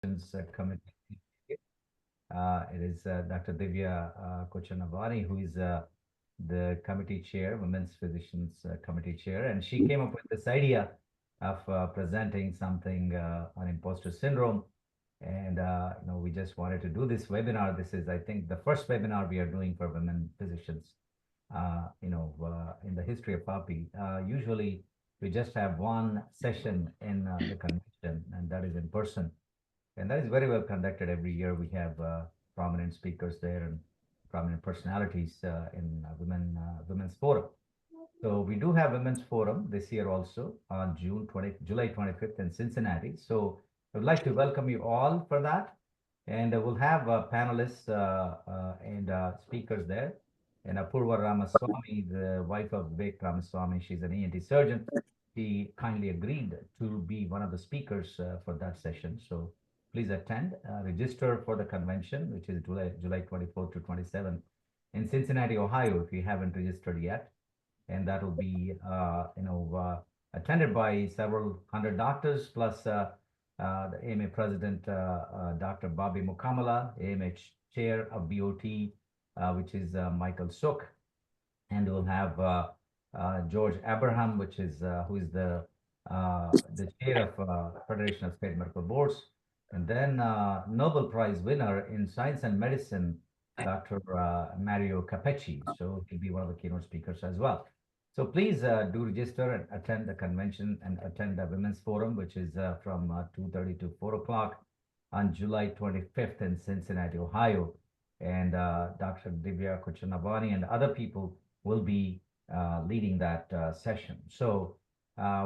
Committee. It is Dr. Divya Kochanavani, who is the committee chair, Women's Physicians Committee chair, and she came up with this idea of presenting something on imposter syndrome. And we just wanted to do this webinar. This is, I think, the first webinar we are doing for women physicians. In the history of PAPI. Usually, we just have one session in the convention, and that is in person. And that is very well conducted every year. We have prominent speakers there and prominent personalities in Women's Forum. So we do have Women's Forum this year also on July 25th in Cincinnati. So I would like to welcome you all for that. And we'll have panelists and speakers there. And Apurva Ramaswamy, the wife of Vivek Ramaswamy, she's an ENT surgeon. She kindly agreed to be one of the speakers for that session. So please attend, register for the convention, which is July 24th to 27th in Cincinnati, Ohio, if you haven't registered yet. And that will be, attended by several hundred doctors, plus the AMA president, Dr. Bobby Mukamala, AMA chair of BOT, which is Michael Sook. And we'll have George Abraham, who is the chair of Federation of State Medical Boards. And then Nobel Prize winner in Science and Medicine, Dr. Mario Capecci. So he'll be one of the keynote speakers as well. So please do register and attend the convention and attend the Women's Forum, which is from 2:30 to 4 o'clock on July 25th in Cincinnati, Ohio. And Dr. Divya Kochanavani and other people will be leading that session. So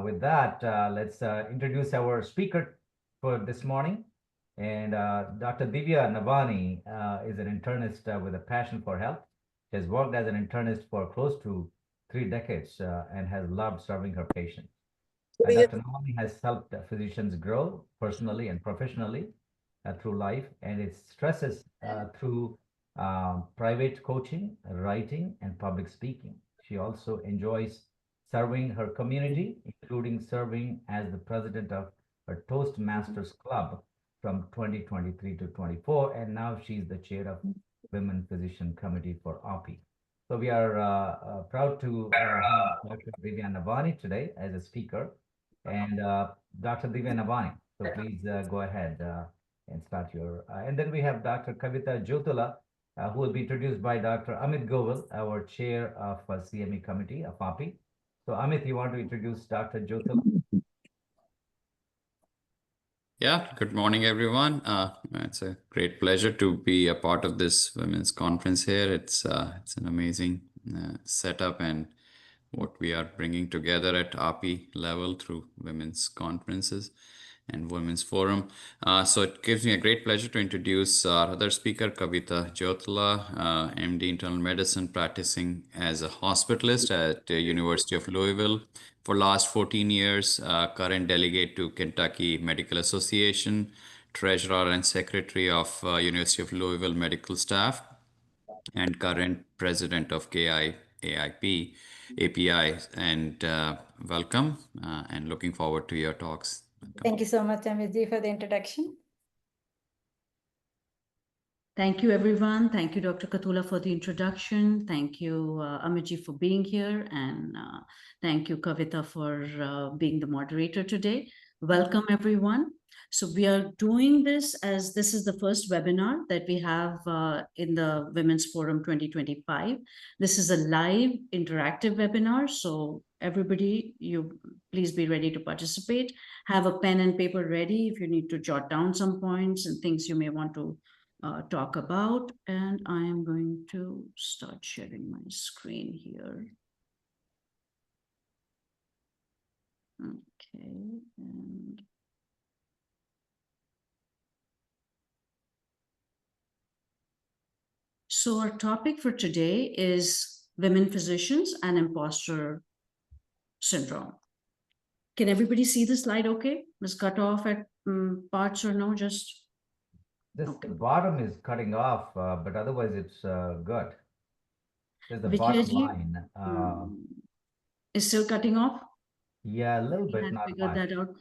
with that, let's introduce our speaker for this morning. And Dr. Divya Navani is an internist with a passion for health. She has worked as an internist for close to 3 decades and has loved serving her patients. Dr. Navani has helped physicians grow personally and professionally through life, and it stresses through private coaching, writing, and public speaking. She also enjoys serving her community, including serving as the president of her Toastmasters Club from 2023 to 24, and now she's the chair of Women Physician Committee for API. So we are proud to have Dr. Divya Navani today as a speaker, and Dr. Divya Navani. So please go ahead and start your. And then we have Dr. Kavita Jyotula, who will be introduced by Dr. Amit Govil, our chair of CME committee of API. So Amit, you want to introduce Dr. Jyotula? Yeah, good morning, everyone. It's a great pleasure to be a part of this women's conference here. It's an amazing setup and what we are bringing together at API level through women's conferences and Women's Forum. So it gives me a great pleasure to introduce our other speaker, Kavita Jyotula, MD Internal Medicine, practicing as a hospitalist at the University of Louisville for last 14 years, current delegate to Kentucky Medical Association, treasurer and secretary of University of Louisville Medical Staff, and current president of KI AIP API. And welcome and looking forward to your talks. Thank you so much, Amitji, for the introduction. Thank you, everyone. Thank you, Dr. Katula, for the introduction. Thank you, Amitji, for being here. And thank you, Kavita, for being the moderator today. Welcome, everyone. So we are doing this as this is the first webinar that we have in the Women's Forum 2025. This is a live interactive webinar. So everybody, you please be ready to participate. Have a pen and paper ready if you need to jot down some points and things you may want to talk about. And I am going to start sharing my screen here. Okay, and so our topic for today is women physicians and imposter syndrome. Can everybody see the slide okay? Was cut off at parts or no? Just this okay. Bottom is cutting off, but otherwise it's good. There's the bottom line. Is still cutting off? Yeah, a little bit. Not figured that out.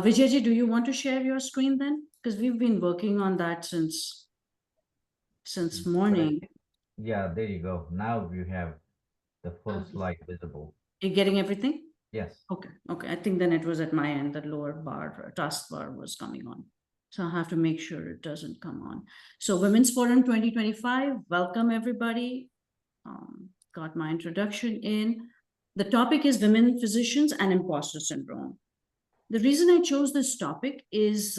Vijayji, do you want to share your screen then? because we've been working on that since morning. Yeah, there you go. Now you have the full slide visible. You're getting everything? Yes. Okay, okay. I think then it was at my end, the lower bar, taskbar was coming on. So I have to make sure it doesn't come on. So Women's Forum 2025, welcome everybody. Got my introduction in. The topic is women physicians and imposter syndrome. The reason I chose this topic is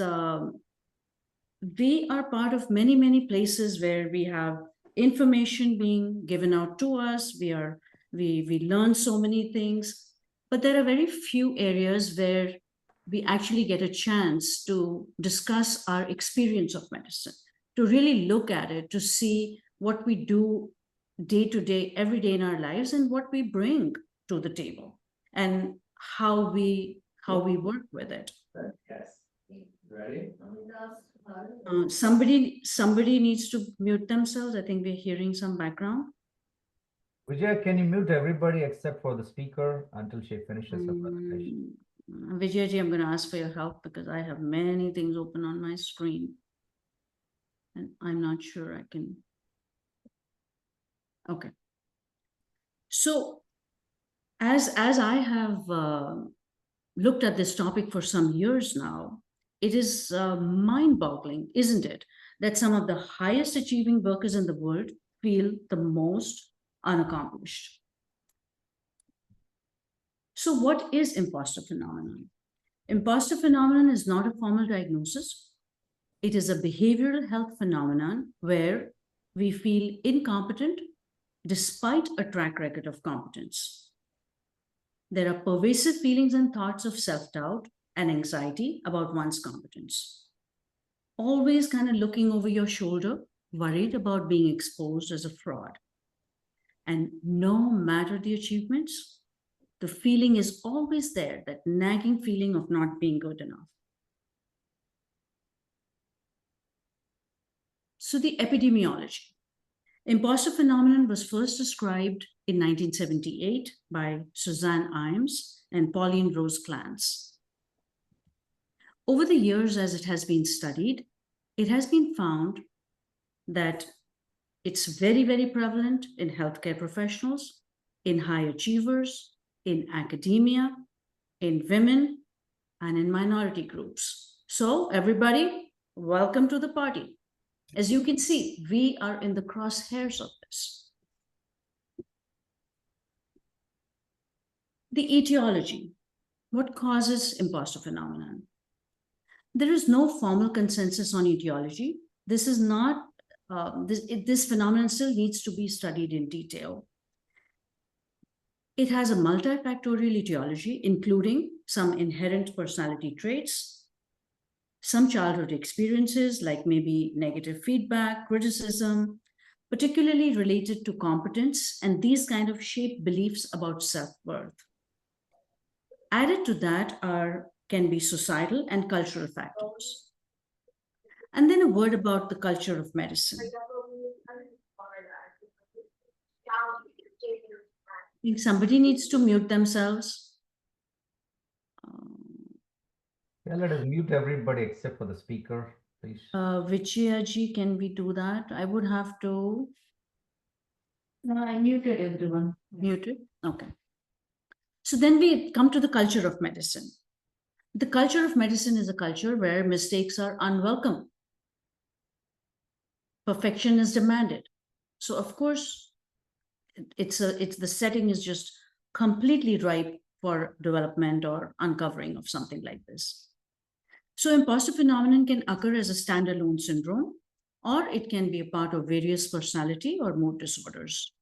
we are part of many, many places where we have information being given out to us. We learn so many things, but there are very few areas where we actually get a chance to discuss our experience of medicine, to really look at it, to see what we do day to day, every day in our lives, and what we bring to the table, and how we work with it. Yes. Ready? Somebody needs to mute themselves. I think we're hearing some background. Vijay, can you mute everybody except for the speaker until she finishes her presentation? Vijayji, I'm going to ask for your help because I have many things open on my screen. And I'm not sure I can. Okay. So as I have looked at this topic for some years now, it is mind-boggling, isn't it, that some of the highest achieving workers in the world feel the most unaccomplished. So what is imposter phenomenon? Imposter phenomenon is not a formal diagnosis. It is a behavioral health phenomenon where we feel incompetent despite a track record of competence. There are pervasive feelings and thoughts of self-doubt and anxiety about one's competence. Always kind of looking over your shoulder, worried about being exposed as a fraud. And no matter the achievements, the feeling is always there, that nagging feeling of not being good enough. So the epidemiology. Imposter phenomenon was first described in 1978 by Suzanne Imes and Pauline Rose Clance. Over the years, as it has been studied, it has been found that it's very, very prevalent in healthcare professionals, in high achievers, in academia, in women, and in minority groups. So everybody, welcome to the party. As you can see, we are in the crosshairs of this. The etiology. What causes imposter phenomenon? There is no formal consensus on etiology. This is not, this phenomenon still needs to be studied in detail. It has a multifactorial etiology, including some inherent personality traits, some childhood experiences like maybe negative feedback, criticism, particularly related to competence, and these kind of shape beliefs about self-worth. Added to that can be societal and cultural factors. And then a word about the culture of medicine. I think somebody needs to mute themselves. Yeah, let us mute everybody except for the speaker, please. Vijayaji, can we do that? I would have to. No, I muted everyone. Muted? Okay. So then we come to the culture of medicine. The culture of medicine is a culture where mistakes are unwelcome. Perfection is demanded. So of course, the setting is just completely ripe for development or uncovering of something like this. So imposter phenomenon can occur as a standalone syndrome, or it can be a part of various personality or mood disorders.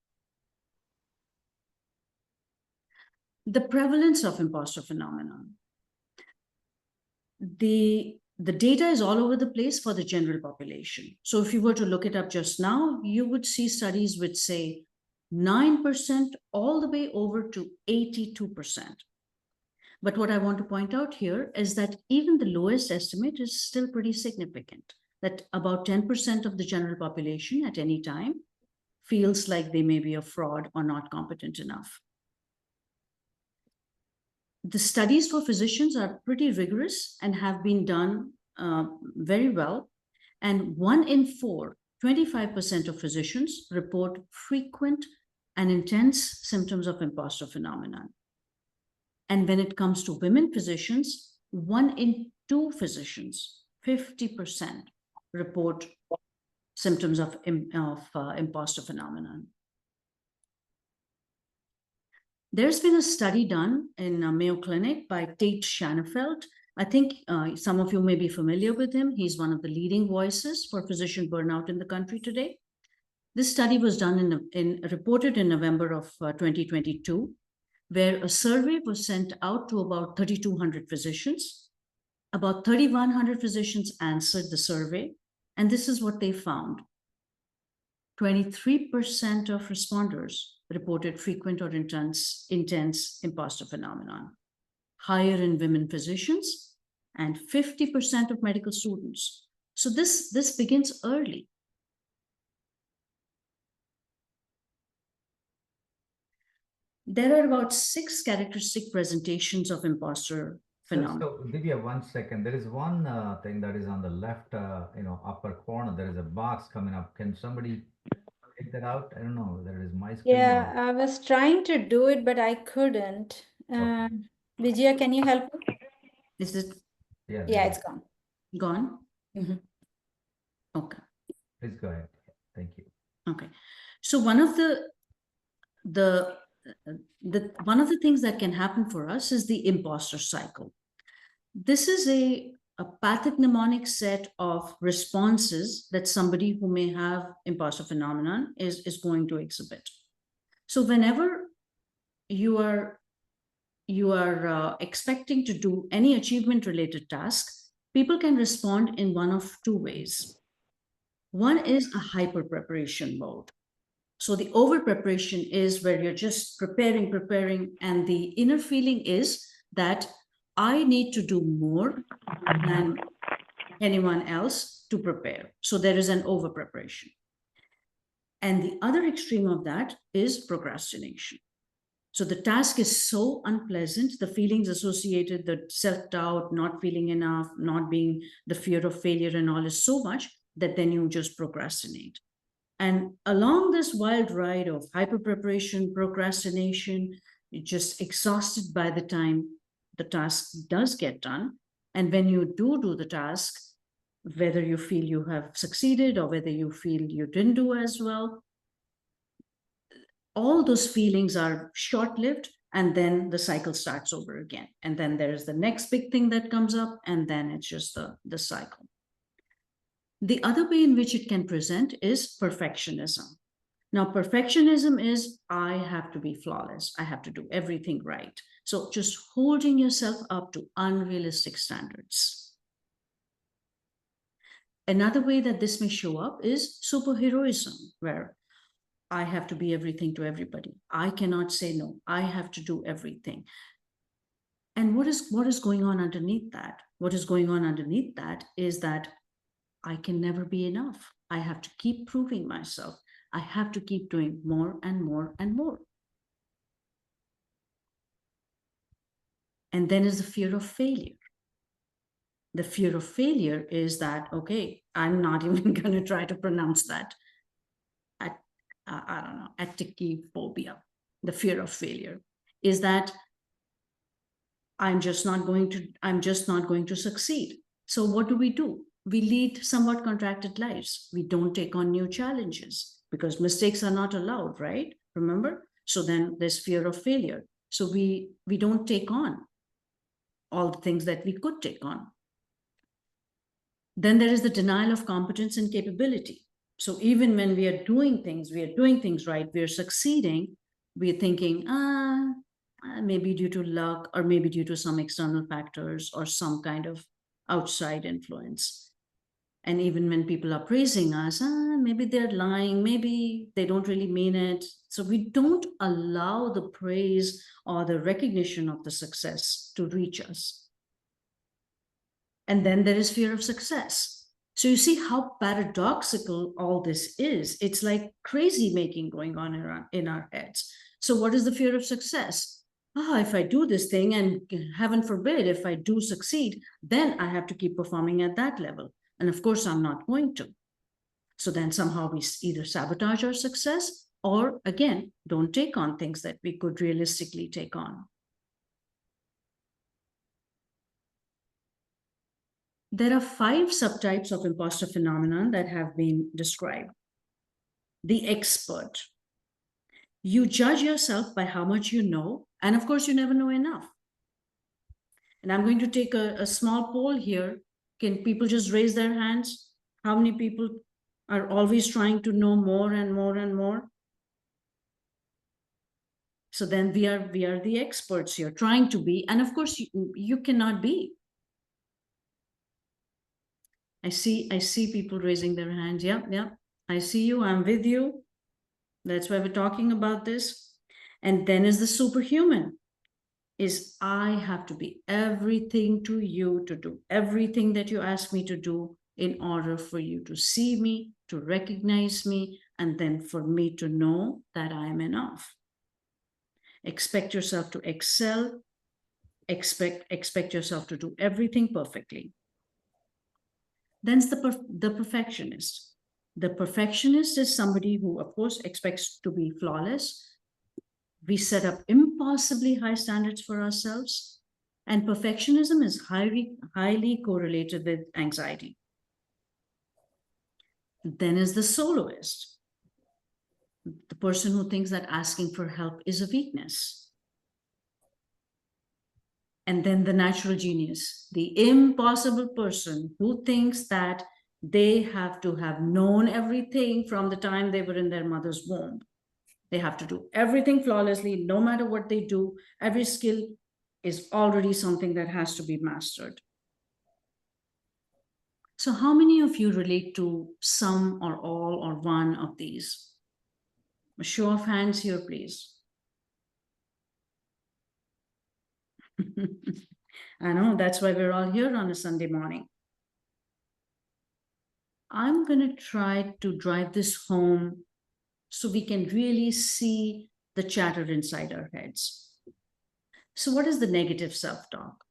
The prevalence of imposter phenomenon. The data is all over the place for the general population. So if you were to look it up just now, you would see studies which say 9% all the way over to 82%. But what I want to point out here is that even the lowest estimate is still pretty significant, that about 10% of the general population at any time feels like they may be a fraud or not competent enough. The studies for physicians are pretty rigorous and have been done very well. And 1 in 4, 25% of physicians report frequent and intense symptoms of imposter phenomenon. And when it comes to women physicians, 1 in 2 physicians, 50%, report symptoms of imposter phenomenon. There's been a study done in Mayo Clinic by Tate Shanafelt. I think some of you may be familiar with him. He's one of the leading voices for physician burnout in the country today. This study was done reported in November of 2022, where a survey was sent out to about 3,200 physicians. About 3,100 physicians answered the survey, and this is what they found. 23% of responders reported frequent or intense imposter phenomenon, higher in women physicians, and 50% of medical students. So this begins early. There are about 6 characteristic presentations of imposter phenomenon. So Divya, 1 second. There is one thing that is on the left, upper corner. There is a box coming up. Can somebody take that out? I don't know whether it is my screen. Yeah, I was trying to do it, but I couldn't. Okay. Vijaya, can you help me? Is it Yeah. Yeah, it's gone. gone? Mhm. Okay. Please go ahead. Thank you. Okay. So one of the things that can happen for us is the imposter cycle. This is a pathognomonic set of responses that somebody who may have imposter phenomenon is going to exhibit. So whenever you are expecting to do any achievement related task, people can respond in one of 2 ways. One is a hyper preparation mode. So the over preparation is where you're just preparing, and the inner feeling is that I need to do more than anyone else to prepare. So there is an over preparation. And the other extreme of that is procrastination. So the task is so unpleasant, the feelings associated, the self-doubt, not feeling enough, not being, the fear of failure and all is so much that then you just procrastinate. And along this wild ride of hyper preparation, procrastination, you're just exhausted by the time the task does get done. And when you do the task, whether you feel you have succeeded or whether you feel you didn't do as well, all those feelings are short-lived, and then the cycle starts over again. And then there's the next big thing that comes up, and then it's just the cycle. The other way in which it can present is perfectionism. Now, perfectionism is, I have to be flawless. I have to do everything right. So just holding yourself up to unrealistic standards. Another way that this may show up is superheroism, where I have to be everything to everybody. I cannot say no. I have to do everything. And what is going on underneath that? What is going on underneath that is that I can never be enough. I have to keep proving myself. I have to keep doing more and more and more. And then is the fear of failure. The fear of failure is that, okay, I'm not even going to try to pronounce that. I don't know, atikiphobia, the fear of failure, is that I'm just not going to succeed. So what do? We lead somewhat contracted lives. We don't take on new challenges because mistakes are not allowed, right? Remember? So then there's fear of failure. So we don't take on all the things that we could take on. Then there is the denial of competence and capability. So even when we are doing things right, we are succeeding, we are thinking, maybe due to luck, or maybe due to some external factors or some kind of outside influence. And even when people are praising us, maybe they're lying, maybe they don't really mean it. So we don't allow the praise or the recognition of the success to reach us. And then there is fear of success. So you see how paradoxical all this is. It's like crazy making going on in our heads. So what is the fear of success? if I do this thing and heaven forbid, if I do succeed, then I have to keep performing at that level. And of course, I'm not going to. So then somehow we either sabotage our success or again, don't take on things that we could realistically take on. There are 5 subtypes of imposter phenomenon that have been described. The expert. You judge yourself by how much you know, and of course, you never know enough. And I'm going to take a small poll here. Can people just raise their hands? How many people are always trying to know more and more and more? So then we are the experts here, trying to be, and of course you cannot be. I see people raising their hands. Yeah, I see you. I'm with you. That's why we're talking about this. And then is the superhuman. Is I have to be everything to you, to do everything that you ask me to do in order for you to see me, to recognize me, and then for me to know that I am enough. Expect yourself to excel. Expect yourself to do everything perfectly. Then's the perfectionist. The perfectionist is somebody who, of course, expects to be flawless. We set up impossibly high standards for ourselves, and perfectionism is highly correlated with anxiety. Then is the soloist, the person who thinks that asking for help is a weakness. And then the natural genius, the impossible person who thinks that they have to have known everything from the time they were in their mother's womb. They have to do everything flawlessly, no matter what they do. Every skill is already something that has to be mastered. So how many of you relate to some or all or one of these? A show of hands here, please. I know, that's why we're all here on a Sunday morning. I'm going to try to drive this home so we can really see the chatter inside our heads. So what is the negative self-talk?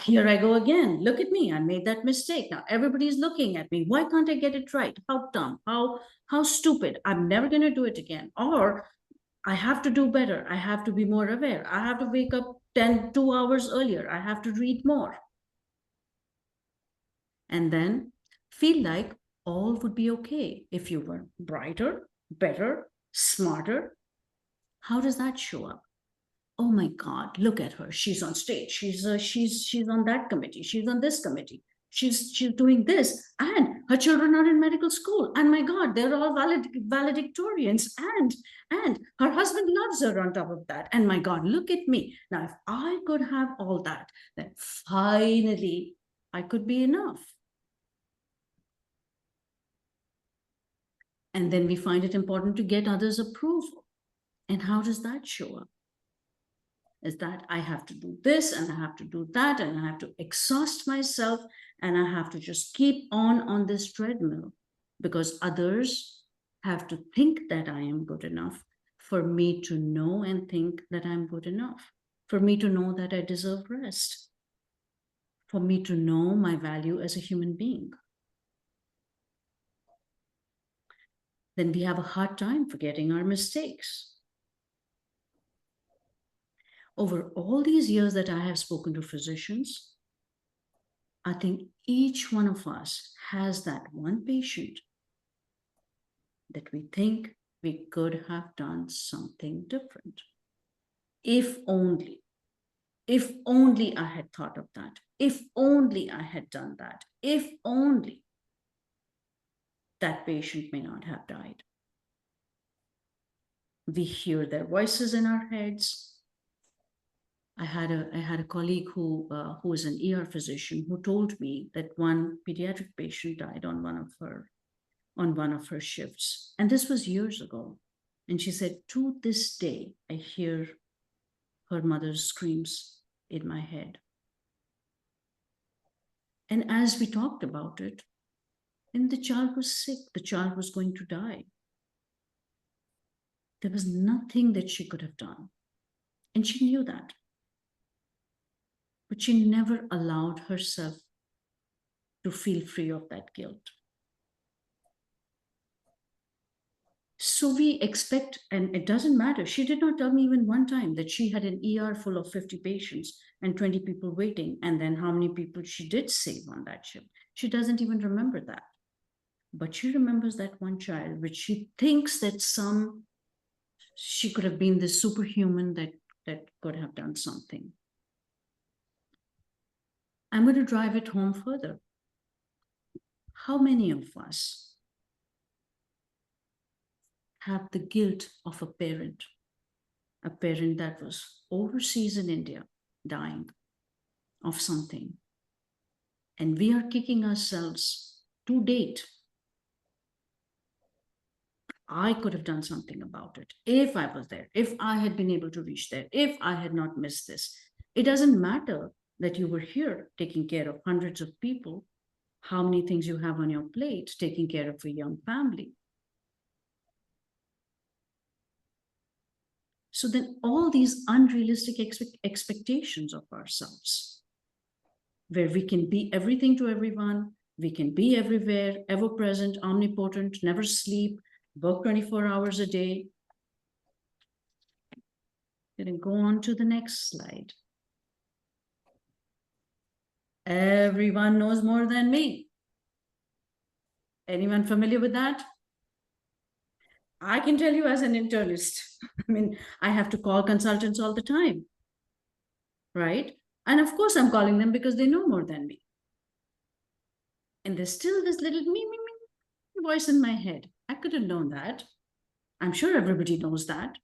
Here I go again. Look at me. I made that mistake. Now everybody's looking at me. Why can't I get it right? How dumb, how stupid. I'm never going to do it again. Or I have to do better. I have to be more aware. I have to wake up 2 hours earlier. I have to read more. And then feel like all would be okay if you were brighter, better, smarter. How does that show up? Oh my God, look at her. She's on stage. She's on that committee. She's on this committee. She's doing this, and her children are in medical school. And my God, they're all valedictorians. And her husband loves her on top of that. And my God, look at me. Now, if I could have all that, then finally I could be enough. And then we find it important to get others' approval. And how does that show up? Is that I have to do this and I have to do that and I have to exhaust myself and I have to just keep on this treadmill because others have to think that I am good enough for me to know and think that I'm good enough, for me to know that I deserve rest, for me to know my value as a human being. Then we have a hard time forgetting our mistakes. Over all these years that I have spoken to physicians, I think each one of us has that one patient that we think we could have done something different. If only I had thought of that, if only I had done that, if only that patient may not have died. We hear their voices in our heads. I had a colleague who is an ER physician who told me that one pediatric patient died on one of her shifts, and this was years ago. And she said, to this day, I hear her mother's screams in my head. And as we talked about it, and the child was sick, the child was going to die. There was nothing that she could have done. And she knew that. But she never allowed herself to feel free of that guilt. So we expect, and it doesn't matter. She did not tell me even one time that she had an ER full of 50 patients and 20 people waiting, and then how many people she did save on that shift. She doesn't even remember that. But she remembers that one child, which she thinks that she could have been this superhuman that could have done something. I'm going to drive it home further. How many of us have the guilt of a parent that was overseas in India, dying of something, and we are kicking ourselves to date? I could have done something about it if I was there, if I had been able to reach there, if I had not missed this. It doesn't matter that you were here taking care of hundreds of people, how many things you have on your plate, taking care of a young family. So then all these unrealistic expectations of ourselves, where we can be everything to everyone, we can be everywhere, ever present, omnipotent, never sleep, work 24 hours a day. Going to go on to the next slide. Everyone knows more than me. Anyone familiar with that? I can tell you as an internist, I mean, I have to call consultants all the time, right? And of course, I'm calling them because they know more than me. And there's still this little me voice in my head. I could have known that. I'm sure everybody knows that.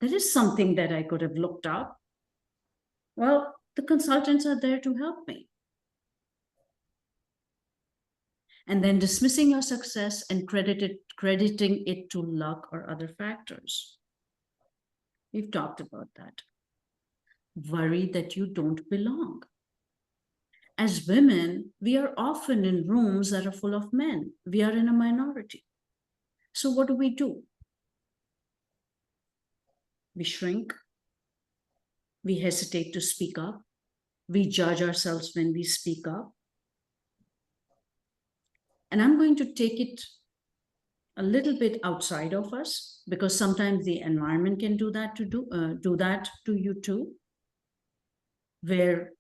There is something that I could have looked up. Well, the consultants are there to help me. And then dismissing your success and crediting it to luck or other factors. We've talked about that. Worry that you don't belong. As women, we are often in rooms that are full of men. We are in a minority. So what do? We shrink. We hesitate to speak up. We judge ourselves when we speak up. And I'm going to take it a little bit outside of us, because sometimes the environment can do that to you too, where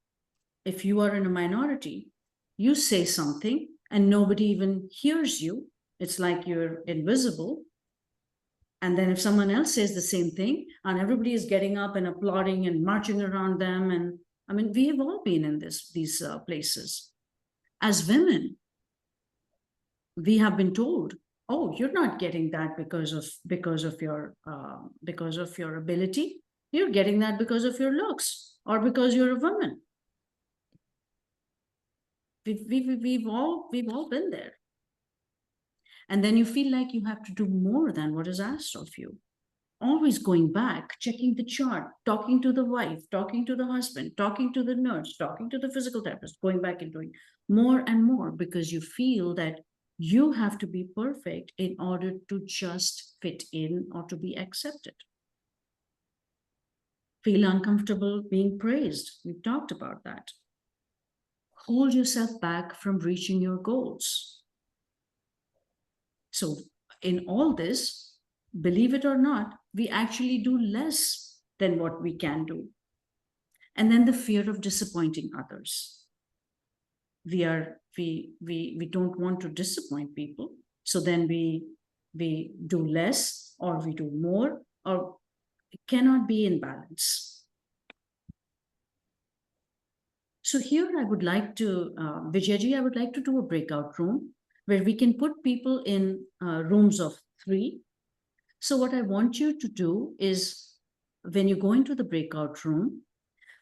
if you are in a minority, you say something and nobody even hears you. It's like you're invisible. And then if someone else says the same thing and everybody is getting up and applauding and marching around them, and I mean, we have all been in these places. As women, we have been told, oh, you're not getting that because of your ability. You're getting that because of your looks or because you're a woman. We've all been there. And then you feel like you have to do more than what is asked of you. Always going back, checking the chart, talking to the wife, talking to the husband, talking to the nurse, talking to the physical therapist, going back and doing more and more, because you feel that you have to be perfect in order to just fit in or to be accepted. Feel uncomfortable being praised. We've talked about that. Hold yourself back from reaching your goals. So in all this, believe it or not, we actually do less than what we can do. And then the fear of disappointing others. We don't want to disappoint people. So then we do less or we do more, or it cannot be in balance. So here I would like to, Vijayji, I would like to do a breakout room where we can put people in rooms of 3. So what I want you to do is, when you go into the breakout room,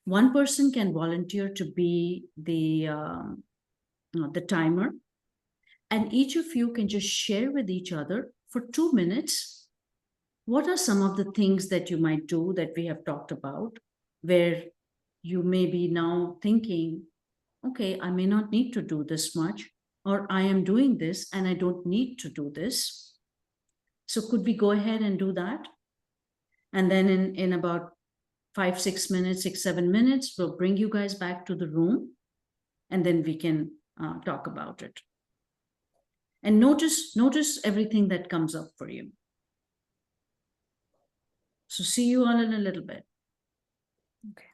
one person can volunteer to be the timer, and each of you can just share with each other for 2 minutes. What are some of the things that you might do that we have talked about, where you may be now thinking, okay, I may not need to do this much, or I am doing this and I don't need to do this. So could we go ahead and do that? And then in about 5-6 minutes, 6-7 minutes. We'll bring you guys back to the room, and then we can talk about it. And notice everything that comes up for you. So see you all in a little bit. Okay.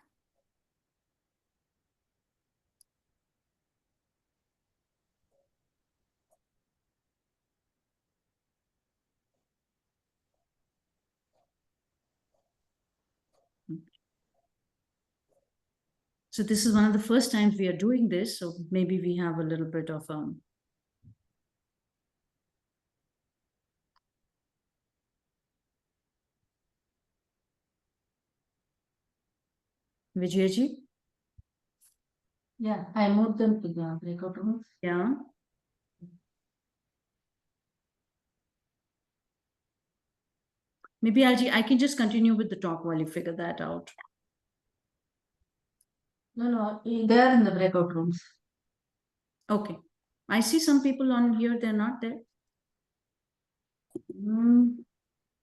So this is one of the first times we are doing this, so maybe we have a little bit of Vijayaji? Yeah, I moved them to the breakout rooms. Yeah. Maybe I can just continue with the talk while you figure that out. No, they are in the breakout rooms. Okay. I see some people on here, they're not there.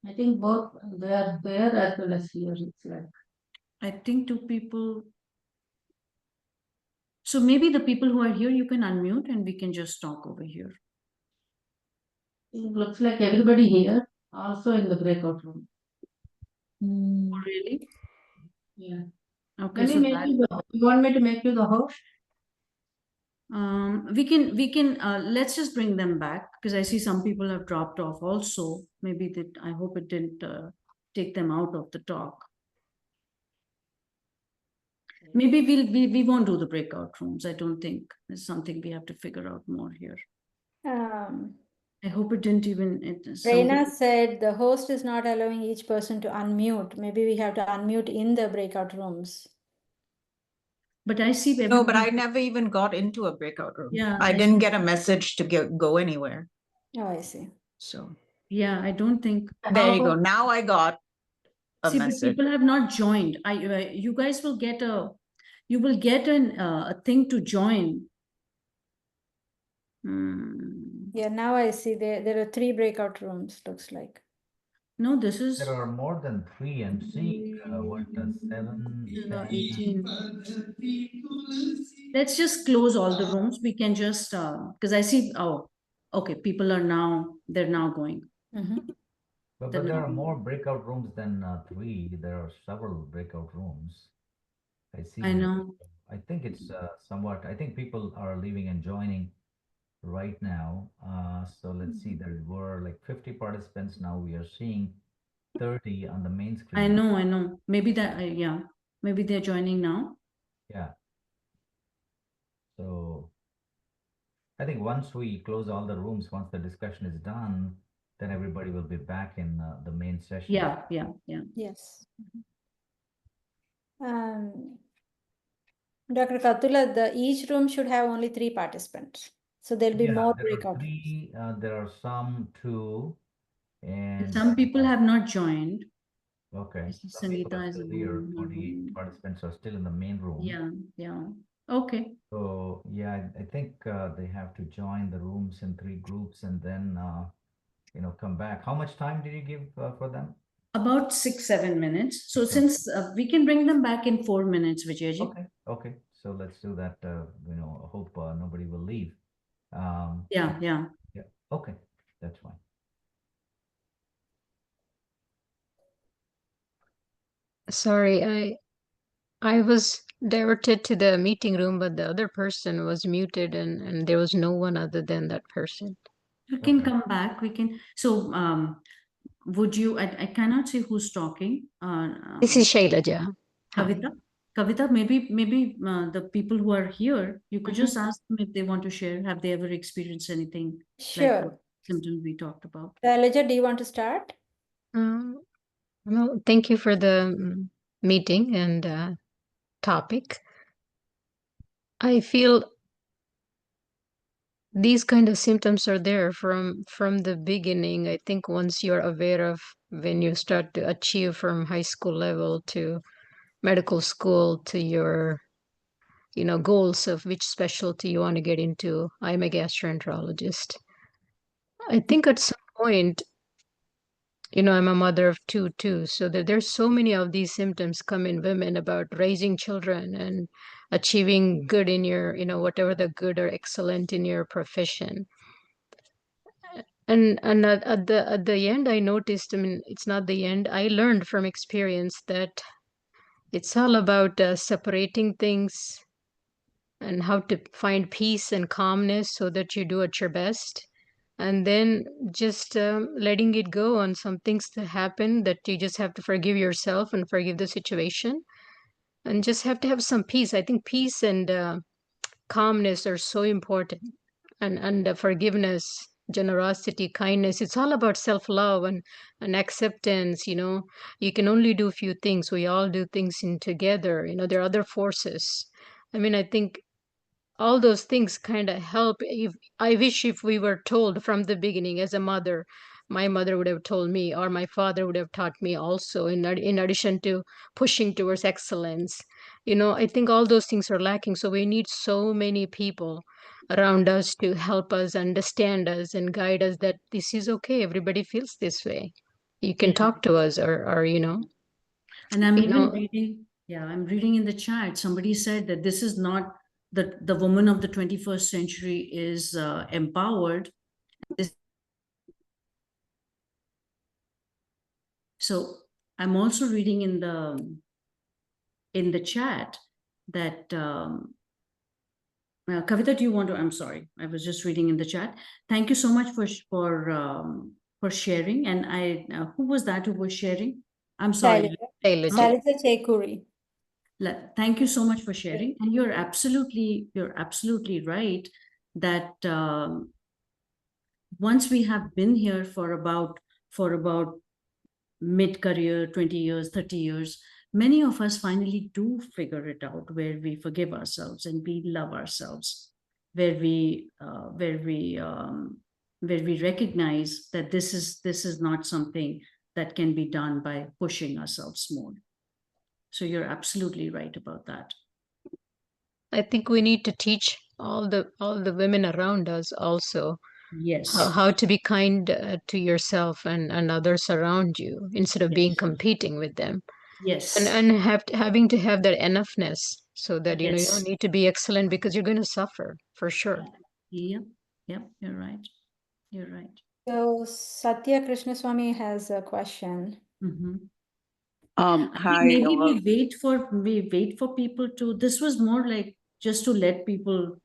I think both they are there as well as here. It's like I think 2 people. So maybe the people who are here, you can unmute and we can just talk over here. it looks like everybody here also in the breakout room. Oh, really? Yeah. Okay, Let me so make that, you want me to make you the host? we can let's just bring them back because I see some people have dropped off also. Maybe that I hope it didn't take them out of the talk. Maybe we won't do the breakout rooms. I don't think it's something we have to figure out more here. I hope it didn't even. Reina said the host is not allowing each person to unmute. Maybe we have to unmute in the breakout rooms. But I see No, but everybody. I never even got into a breakout room. Yeah, I I didn't see. get a message to go anywhere. Oh, I see. So Yeah, I don't think. there you go. Now I got a See, but message. people have not joined. You guys will get you will get a thing to join. Yeah, now I see there are 3 breakout rooms, looks like. No, this is There are more than 3. I'm seeing 7, 10. 18. Let's just close all the rooms. We can just because I see. Oh, okay. People are they're now going. But Then there now- are more breakout rooms than 3. There are several breakout rooms. I see. I know. I think it's somewhat. I think people are leaving and joining right now. So let's see. There were like 50 participants. Now we are seeing 30 on the main screen. I know. Maybe that. Yeah. Maybe they're joining now. Yeah. So I think once we close all the rooms, once the discussion is done, then everybody will be back in the main session. Yeah. Yes. Dr. Katula, each room should have only 3 participants. So there'll be Yeah, more there are breakout rooms. 3. There are some 2, and Some people have not joined. okay. This is Some people are Sangeeta is still in here. the 28 room. participants are still in the main room. Yeah. Okay. So yeah, I think they have to join the rooms in 3 groups and then come back. How much time did you give for them? About 6-7 minutes. So 6, 7. since we can bring them back in 4 minutes, Vijayji. Okay. So let's do that. I hope nobody will leave. Yeah. Okay, that's fine. Sorry, I was directed to the meeting room, but the other person was muted and there was no one other than that person. You can Okay. come back. We can. So would you? I cannot see who's talking. This is Shailaja. Hi. Kavita, maybe the people who are here, you could just ask them if they want to share. Have they ever experienced anything like Sure. what symptoms we talked about? Shailaja, do you want to start? Well, thank you for the meeting and topic. I feel these kind of symptoms are there from the beginning. I think once you're aware of when you start to achieve from high school level to medical school to your goals of which specialty you want to get into. I'm a gastroenterologist. I think at some point I'm a mother of two too. So there's so many of these symptoms come in women about raising children and achieving good in your, whatever the good or excellent in your profession. And at the end, I noticed, I mean, it's not the end. I learned from experience that it's all about separating things and how to find peace and calmness so that you do at your best. And then just letting it go on some things that happen, that you just have to forgive yourself and forgive the situation and just have to have some peace. I think peace and calmness are so important, and forgiveness, generosity, kindness. It's all about self-love and acceptance. You can only do few things. We all do things in together. There are other forces. I mean, I think all those things kind of help. If I wish, if we were told from the beginning, as a mother, my mother would have told me, or my father would have taught me also, in addition to pushing towards excellence. I think all those things are lacking. So we need so many people around us to help us, understand us, and guide us that this is okay. Everybody feels this way. You can talk to us, or And I'm You even know- reading, I'm reading in the chat, somebody said that this is not the woman of the 21st century is empowered. So I'm also reading in the chat that Kavita, do you want to? I'm sorry, I was just reading in the chat. Thank you so much for sharing. And who was that who was sharing? I'm sorry. Shailaja Chekuri. Thank you so much for sharing. And you're absolutely right that once we have been here for about mid-career, 20 years, 30 years, many of us finally do figure it out, where we forgive ourselves and we love ourselves, where we recognize that this is not something that can be done by pushing ourselves more. So you're absolutely right about that. I think we need to teach all the women around us also. Yes. How to be kind to yourself and others around you, instead of being competing with them. Yes. And having to have that enoughness, so that you Yes. don't need to be excellent, because you're going to suffer for sure. Yep. You're right. So Satya Krishnaswamy has a question. I think maybe we wait for people to. This was more like just to let people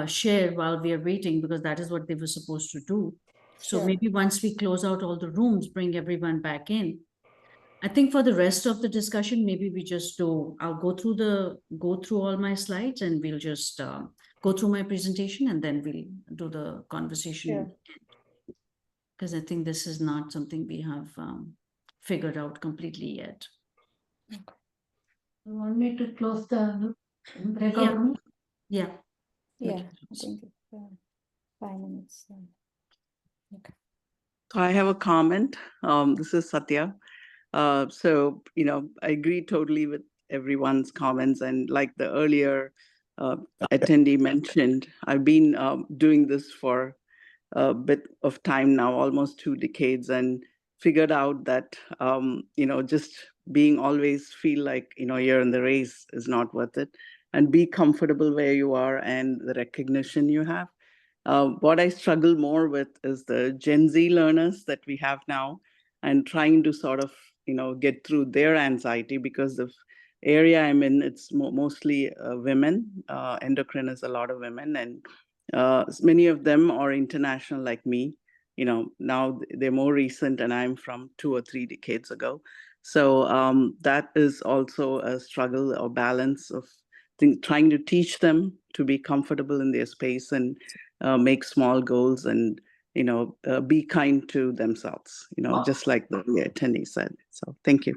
share while we are waiting, because that is what they were supposed to do. So Sure. maybe once we close out all the rooms, bring everyone back in. I think for the rest of the discussion, maybe we just I'll go through all my slides, and we'll just go through my presentation, and then we'll do the conversation. Sure. Because I think this is not something we have figured out completely yet. You want me to close the breakout room? Yeah, I think it's 5 minutes. Okay. I have a comment. This is Satya. So, I agree totally with everyone's comments. And like the earlier attendee mentioned, I've been doing this for a bit of time now, almost 2 decades, and figured out that, just being always feel like, you're in the race is not worth it, and be comfortable where you are and the recognition you have. What I struggle more with is the Gen Z learners that we have now, and trying to sort of, get through their anxiety, because the area I'm in, it's mostly women. Endocrine is a lot of women, and many of them are international like me. Now they're more recent, and I'm from 2 or 3 decades ago. So that is also a struggle or balance of trying to teach them to be comfortable in their space, and make small goals, and be kind to themselves, just like the attendee said. So thank you.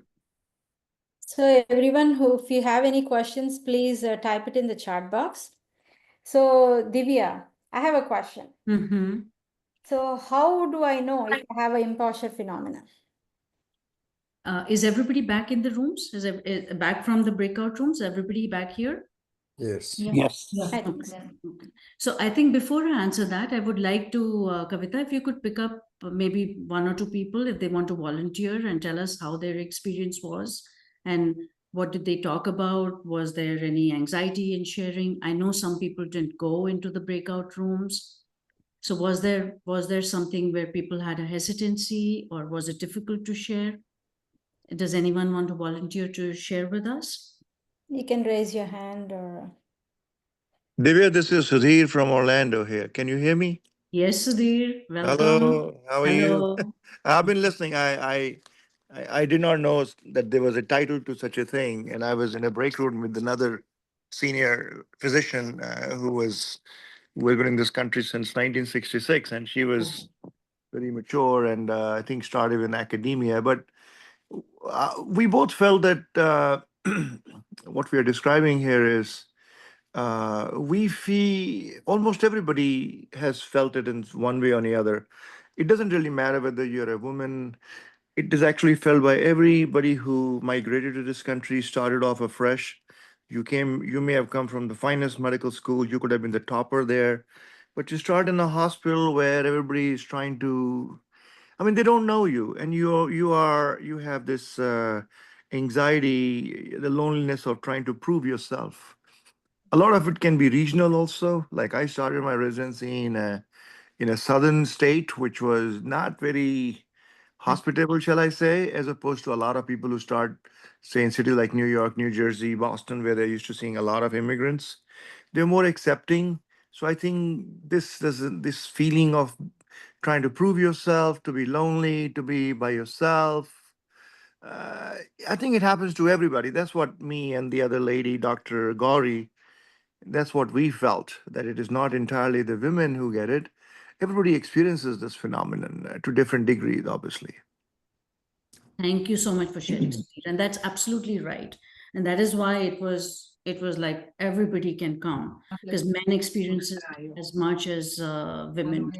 So everyone if you have any questions, please type it in the chat box. So Divya, I have a question. So how do I know if I have an imposter phenomenon? Is everybody back in the rooms? Is back from the breakout rooms? Everybody back here? Yes. I think so. So I think before I answer that, I would like to, Kavita, if you could pick up maybe 1 or 2 people, if they want to volunteer and tell us how their experience was and what did they talk about? Was there any anxiety in sharing? I know some people didn't go into the breakout rooms. So was there something where people had a hesitancy, or was it difficult to share? Does anyone want to volunteer to share with us? You can raise your hand or. Divya, this is Sudhir from Orlando here. Can you hear me? Yes, Sudhir. Welcome. Hello, how are Hello. you? I've been listening. I did not know that there was a title to such a thing, and I was in a break room with another senior physician who was living in this country since 1966, and she was very mature and I think started in academia. But we both felt that what we are describing here is we feel almost everybody has felt it in one way or the other. It doesn't really matter whether you're a woman. It is actually felt by everybody who migrated to this country, started off afresh. You may have come from the finest medical school. You could have been the topper there, but you start in a hospital where everybody is trying to. I mean, they don't know you, and you have this anxiety, the loneliness of trying to prove yourself. A lot of it can be regional also. Like I started my residency in a southern state, which was not very hospitable, shall I say, as opposed to a lot of people who start, say, in cities like New York, New Jersey, Boston, where they're used to seeing a lot of immigrants. They're more accepting. So I think this feeling of trying to prove yourself, to be lonely, to be by yourself. I think it happens to everybody. That's what me and the other lady, Dr. Gauri, that's what we felt, that it is not entirely the women who get it. Everybody experiences this phenomenon to different degrees, obviously. Thank you so much for sharing, Sudhir. And that's absolutely right. And that is why it was like everybody can come, because men experience it as much as women.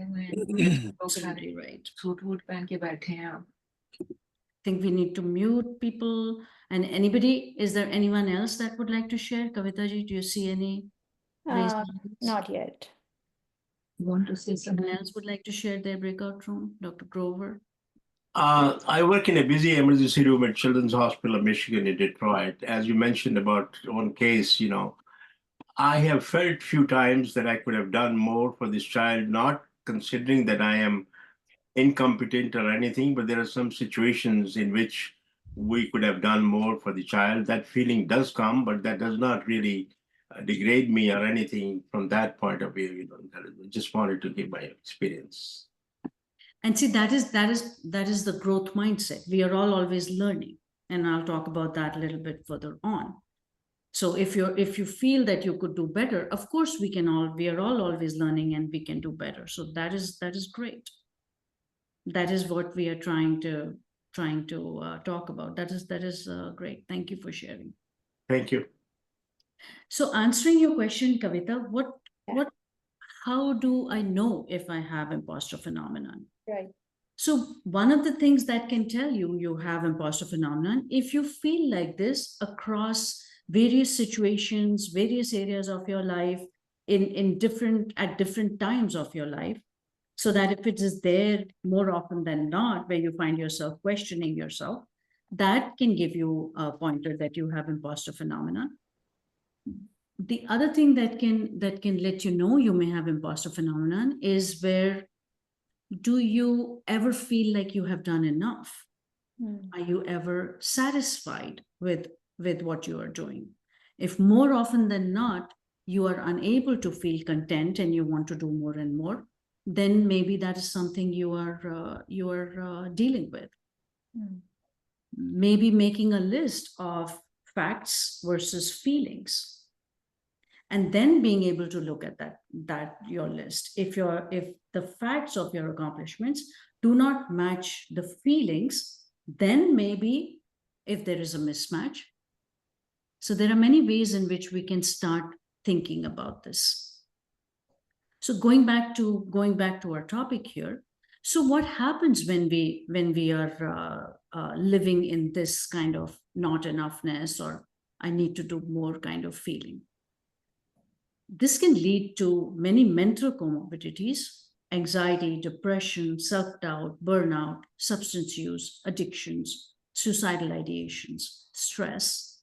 Absolutely right. I think we need to mute people. And anybody, is there anyone else that would like to share? Kavita ji, do you see any raised hands? Not yet. Want to say someone else would like to share their breakout room? Dr. Grover? I work in a busy emergency room at Children's Hospital of Michigan in Detroit. As you mentioned about one case, I have felt few times that I could have done more for this child, not considering that I am incompetent or anything, but there are some situations in which we could have done more for the child. That feeling does come, but that does not really degrade me or anything from that point of view. I just wanted to give my experience. And see, that is the growth mindset. We are all always learning, and I'll talk about that a little bit further on. So if you feel that you could do better, of course we are all always learning, and we can do better. So that is great. That is what we are trying to talk about. That is great. Thank you for sharing. Thank you. So answering your question, Kavita, how do I know if I have imposter phenomenon? Right. So one of the things that can tell you have imposter phenomenon, if you feel like this across various situations, various areas of your life, at different times of your life, so that if it is there more often than not, where you find yourself questioning yourself, that can give you a pointer that you have imposter phenomenon. The other thing that can let you know you may have imposter phenomenon is where do you ever feel like you have done enough? Are you ever satisfied with what you are doing? If more often than not, you are unable to feel content and you want to do more and more, then maybe that is something you are dealing with. Maybe making a list of facts versus feelings, and then being able to look at that your list. If the facts of your accomplishments do not match the feelings, then maybe if there is a mismatch. So there are many ways in which we can start thinking about this. So going back to our topic here. So what happens when we are living in this kind of not enoughness, or I need to do more kind of feeling? This can lead to many mental comorbidities, anxiety, depression, self-doubt, burnout, substance use, addictions, suicidal ideations, stress,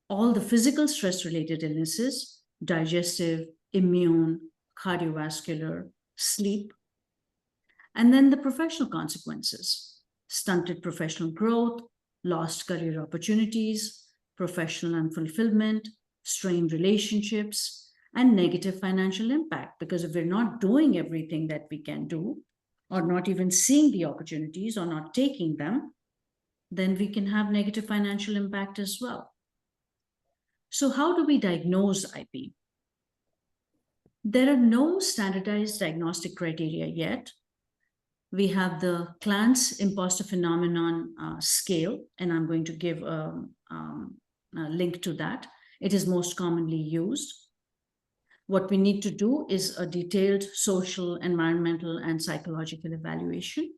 all the physical stress-related illnesses, digestive, immune, cardiovascular, sleep, and then the professional consequences, stunted professional growth, lost career opportunities, professional unfulfillment, strained relationships, and negative financial impact. Because if we're not doing everything that we can do, or not even seeing the opportunities or not taking them, then we can have negative financial impact as well. So how do we diagnose IP? There are no standardized diagnostic criteria yet. We have the Clance Imposter Phenomenon scale, and I'm going to give a link to that. It is most commonly used. What we need to do is a detailed social, environmental, and psychological evaluation,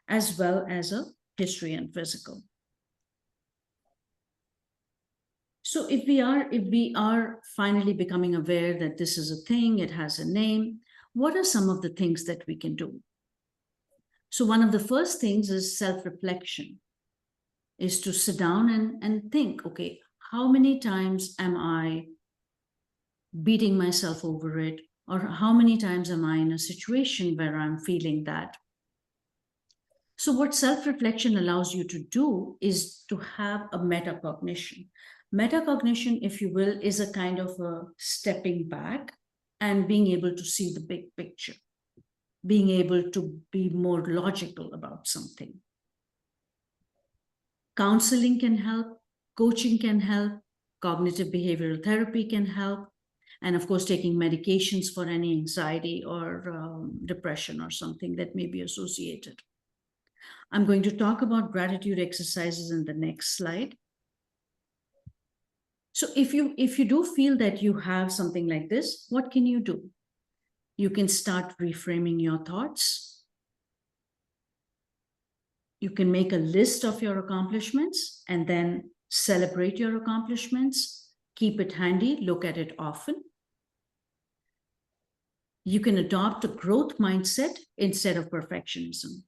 as well as a history and physical. So if we are finally becoming aware that this is a thing, it has a name, what are some of the things that we can do? So one of the first things is self-reflection, is to sit down and think, okay, how many times am I beating myself over it? Or how many times am I in a situation where I'm feeling that? So what self-reflection allows you to do is to have a metacognition. Metacognition, if you will, is a kind of a stepping back and being able to see the big picture, being able to be more logical about something. Counseling can help, coaching can help, cognitive behavioral therapy can help, and of course, taking medications for any anxiety or depression or something that may be associated. I'm going to talk about gratitude exercises in the next slide. So if you do feel that you have something like this, what can you do? You can start reframing your thoughts. You can make a list of your accomplishments and then celebrate your accomplishments. Keep it handy, look at it often. You can adopt a growth mindset instead of perfectionism.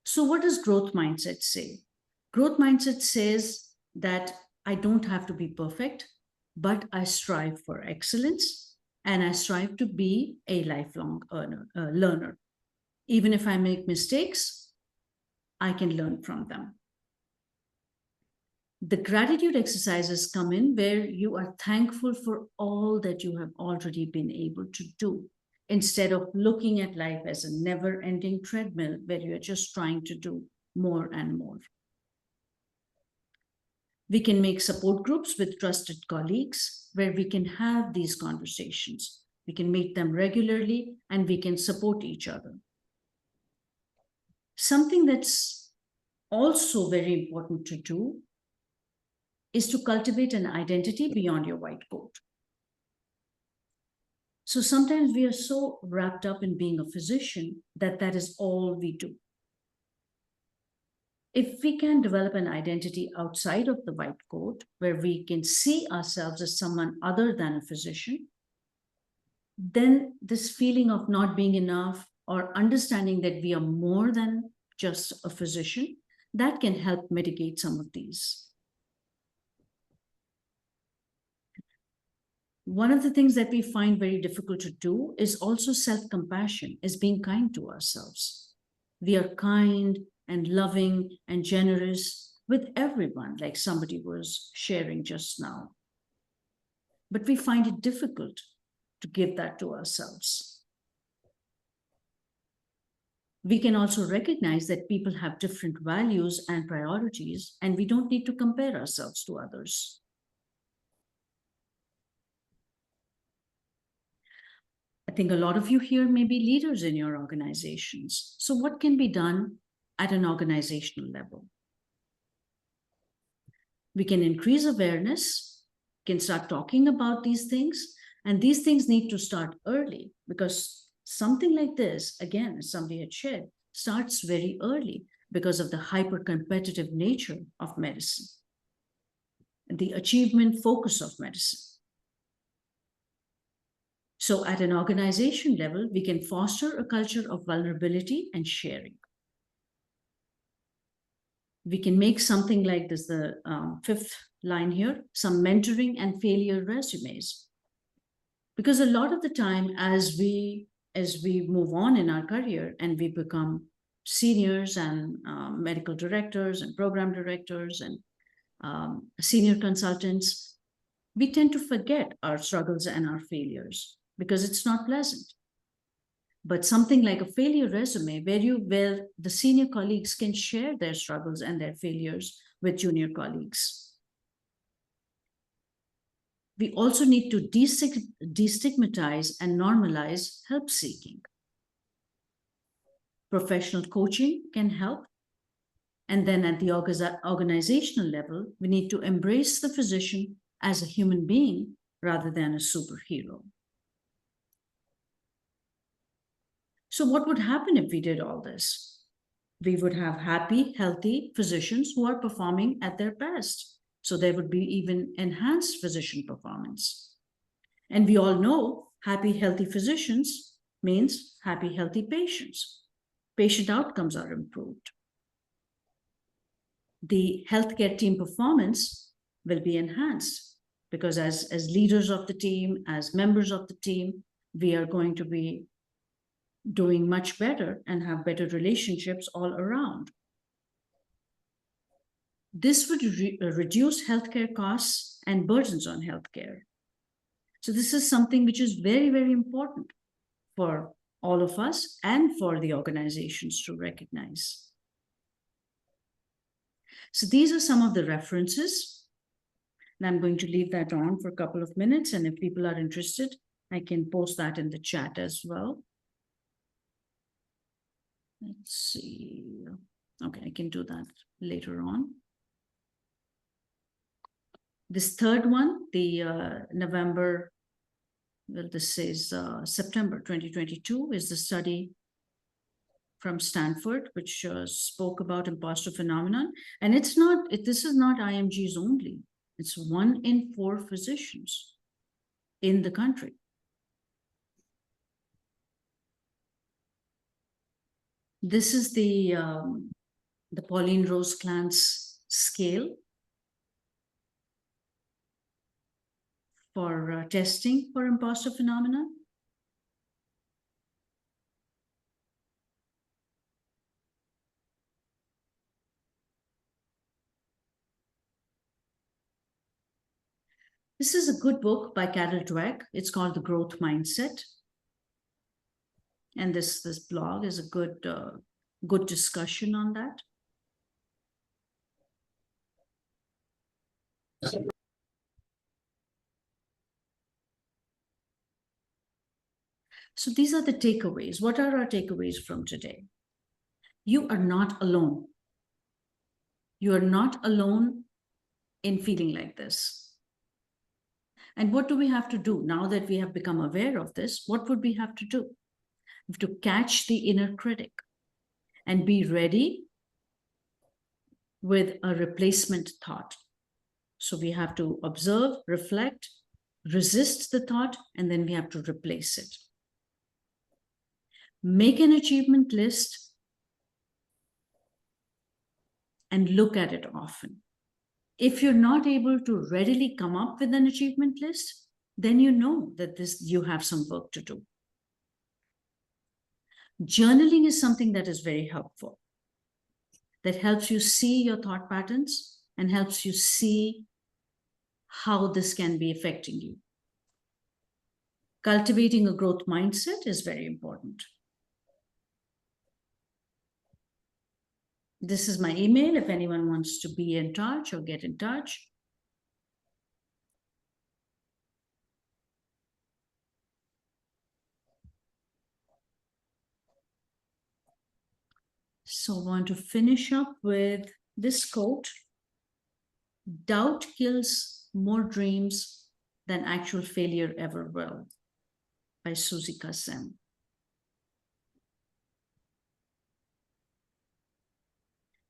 So what does growth mindset say? Growth mindset says that I don't have to be perfect, but I strive for excellence and I strive to be a lifelong learner. Even if I make mistakes, I can learn from them. The gratitude exercises come in where you are thankful for all that you have already been able to do, instead of looking at life as a never-ending treadmill where you're just trying to do more and more. We can make support groups with trusted colleagues where we can have these conversations. We can meet them regularly and we can support each other. Something that's also very important to do is to cultivate an identity beyond your white coat. So sometimes we are so wrapped up in being a physician that that is all we do. If we can develop an identity outside of the white coat, where we can see ourselves as someone other than a physician, then this feeling of not being enough or understanding that we are more than just a physician, that can help mitigate some of these. One of the things that we find very difficult to do is also self-compassion, is being kind to ourselves. We are kind and loving and generous with everyone, like somebody was sharing just now. But we find it difficult to give that to ourselves. We can also recognize that people have different values and priorities, and we don't need to compare ourselves to others. I think a lot of you here may be leaders in your organizations. So what can be done at an organizational level? We can increase awareness, can start talking about these things, and these things need to start early, because something like this, again, as somebody had shared, starts very early because of the hyper-competitive nature of medicine, the achievement focus of medicine. So at an organization level, we can foster a culture of vulnerability and sharing. We can make something like this, the fifth line here, some mentoring and failure resumes. Because a lot of the time, as we move on in our career and we become seniors and medical directors and program directors and senior consultants, we tend to forget our struggles and our failures because it's not pleasant. But something like a failure resume where the senior colleagues can share their struggles and their failures with junior colleagues. We also need to destigmatize and normalize help seeking. Professional coaching can help. And then at the organizational level, we need to embrace the physician as a human being rather than a superhero. So what would happen if we did all this? We would have happy, healthy physicians who are performing at their best. So there would be even enhanced physician performance. And we all know happy, healthy physicians means happy, healthy patients. Patient outcomes are improved. The healthcare team performance will be enhanced because as leaders of the team, as members of the team, we are going to be doing much better and have better relationships all around. This would reduce healthcare costs and burdens on healthcare. So this is something which is very, very important for all of us and for the organizations to recognize. So these are some of the references. And I'm going to leave that on for a couple of minutes. And if people are interested, I can post that in the chat as well. Let's see. Okay, I can do that later on. This third one, the November, well, this says September 2022, is the study from Stanford, which spoke about imposter phenomenon. And it's not, this is not IMGs only. It's 1 in 4 physicians in the country. This is the Pauline Rose-Clance scale for testing for imposter phenomenon. This is a good book by Carol Dweck. It's called The Growth Mindset. And this blog is a good discussion on that. So these are the takeaways. What are our takeaways from today? You are not alone. You are not alone in feeling like this. And what do we have to do now that we have become aware of this? What would we have to do? We have to catch the inner critic and be ready with a replacement thought. So we have to observe, reflect, resist the thought, and then we have to replace it. Make an achievement list and look at it often. If you're not able to readily come up with an achievement list, then you know that you have some work to do. Journaling is something that is very helpful. That helps you see your thought patterns and helps you see how this can be affecting you. Cultivating a growth mindset is very important. This is my email if anyone wants to be in touch or get in touch. So I want to finish up with this quote. Doubt kills more dreams than actual failure ever will, by Susie Kassem.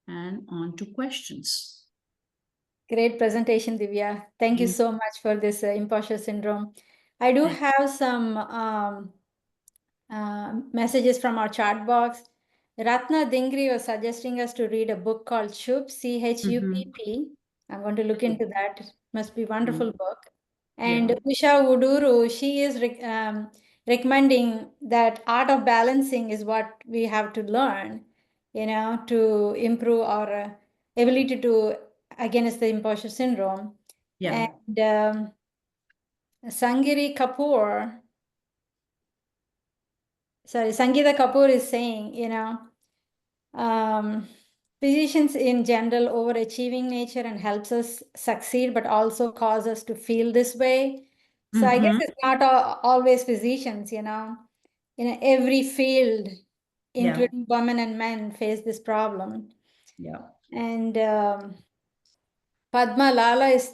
And on to questions. Great presentation, Divya. Thank you so much for this imposter syndrome. I do have some messages from our chat box. Ratna Dingri was suggesting us to read a book called Chup, CHUPP. I'm going to look into that. It must be a wonderful book. And Usha Uduru, she is recommending that art of balancing is what we have to learn, to improve our ability to against the imposter syndrome. Yeah. And Sangiri Kapoor, Sangeeta Kapoor is saying, physicians in general overachieving nature and helps us succeed, but also cause us to feel this way. So I guess it's not always physicians, in every field, including women and men, face this problem. Yeah. And Padma Lala is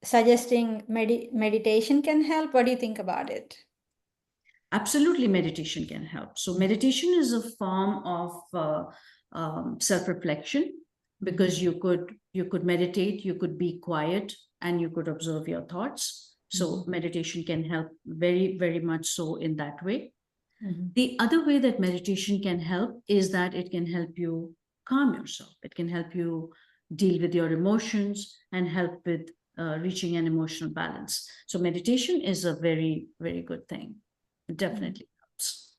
suggesting meditation can help. What do you think about it? Absolutely, meditation can help. So meditation is a form of self-reflection, because you could meditate, you could be quiet, and you could observe your thoughts. So meditation can help very, very much so in that way. The other way that meditation can help is that it can help you calm yourself. It can help you deal with your emotions and help with reaching an emotional balance. So meditation is a very, very good thing. It definitely helps.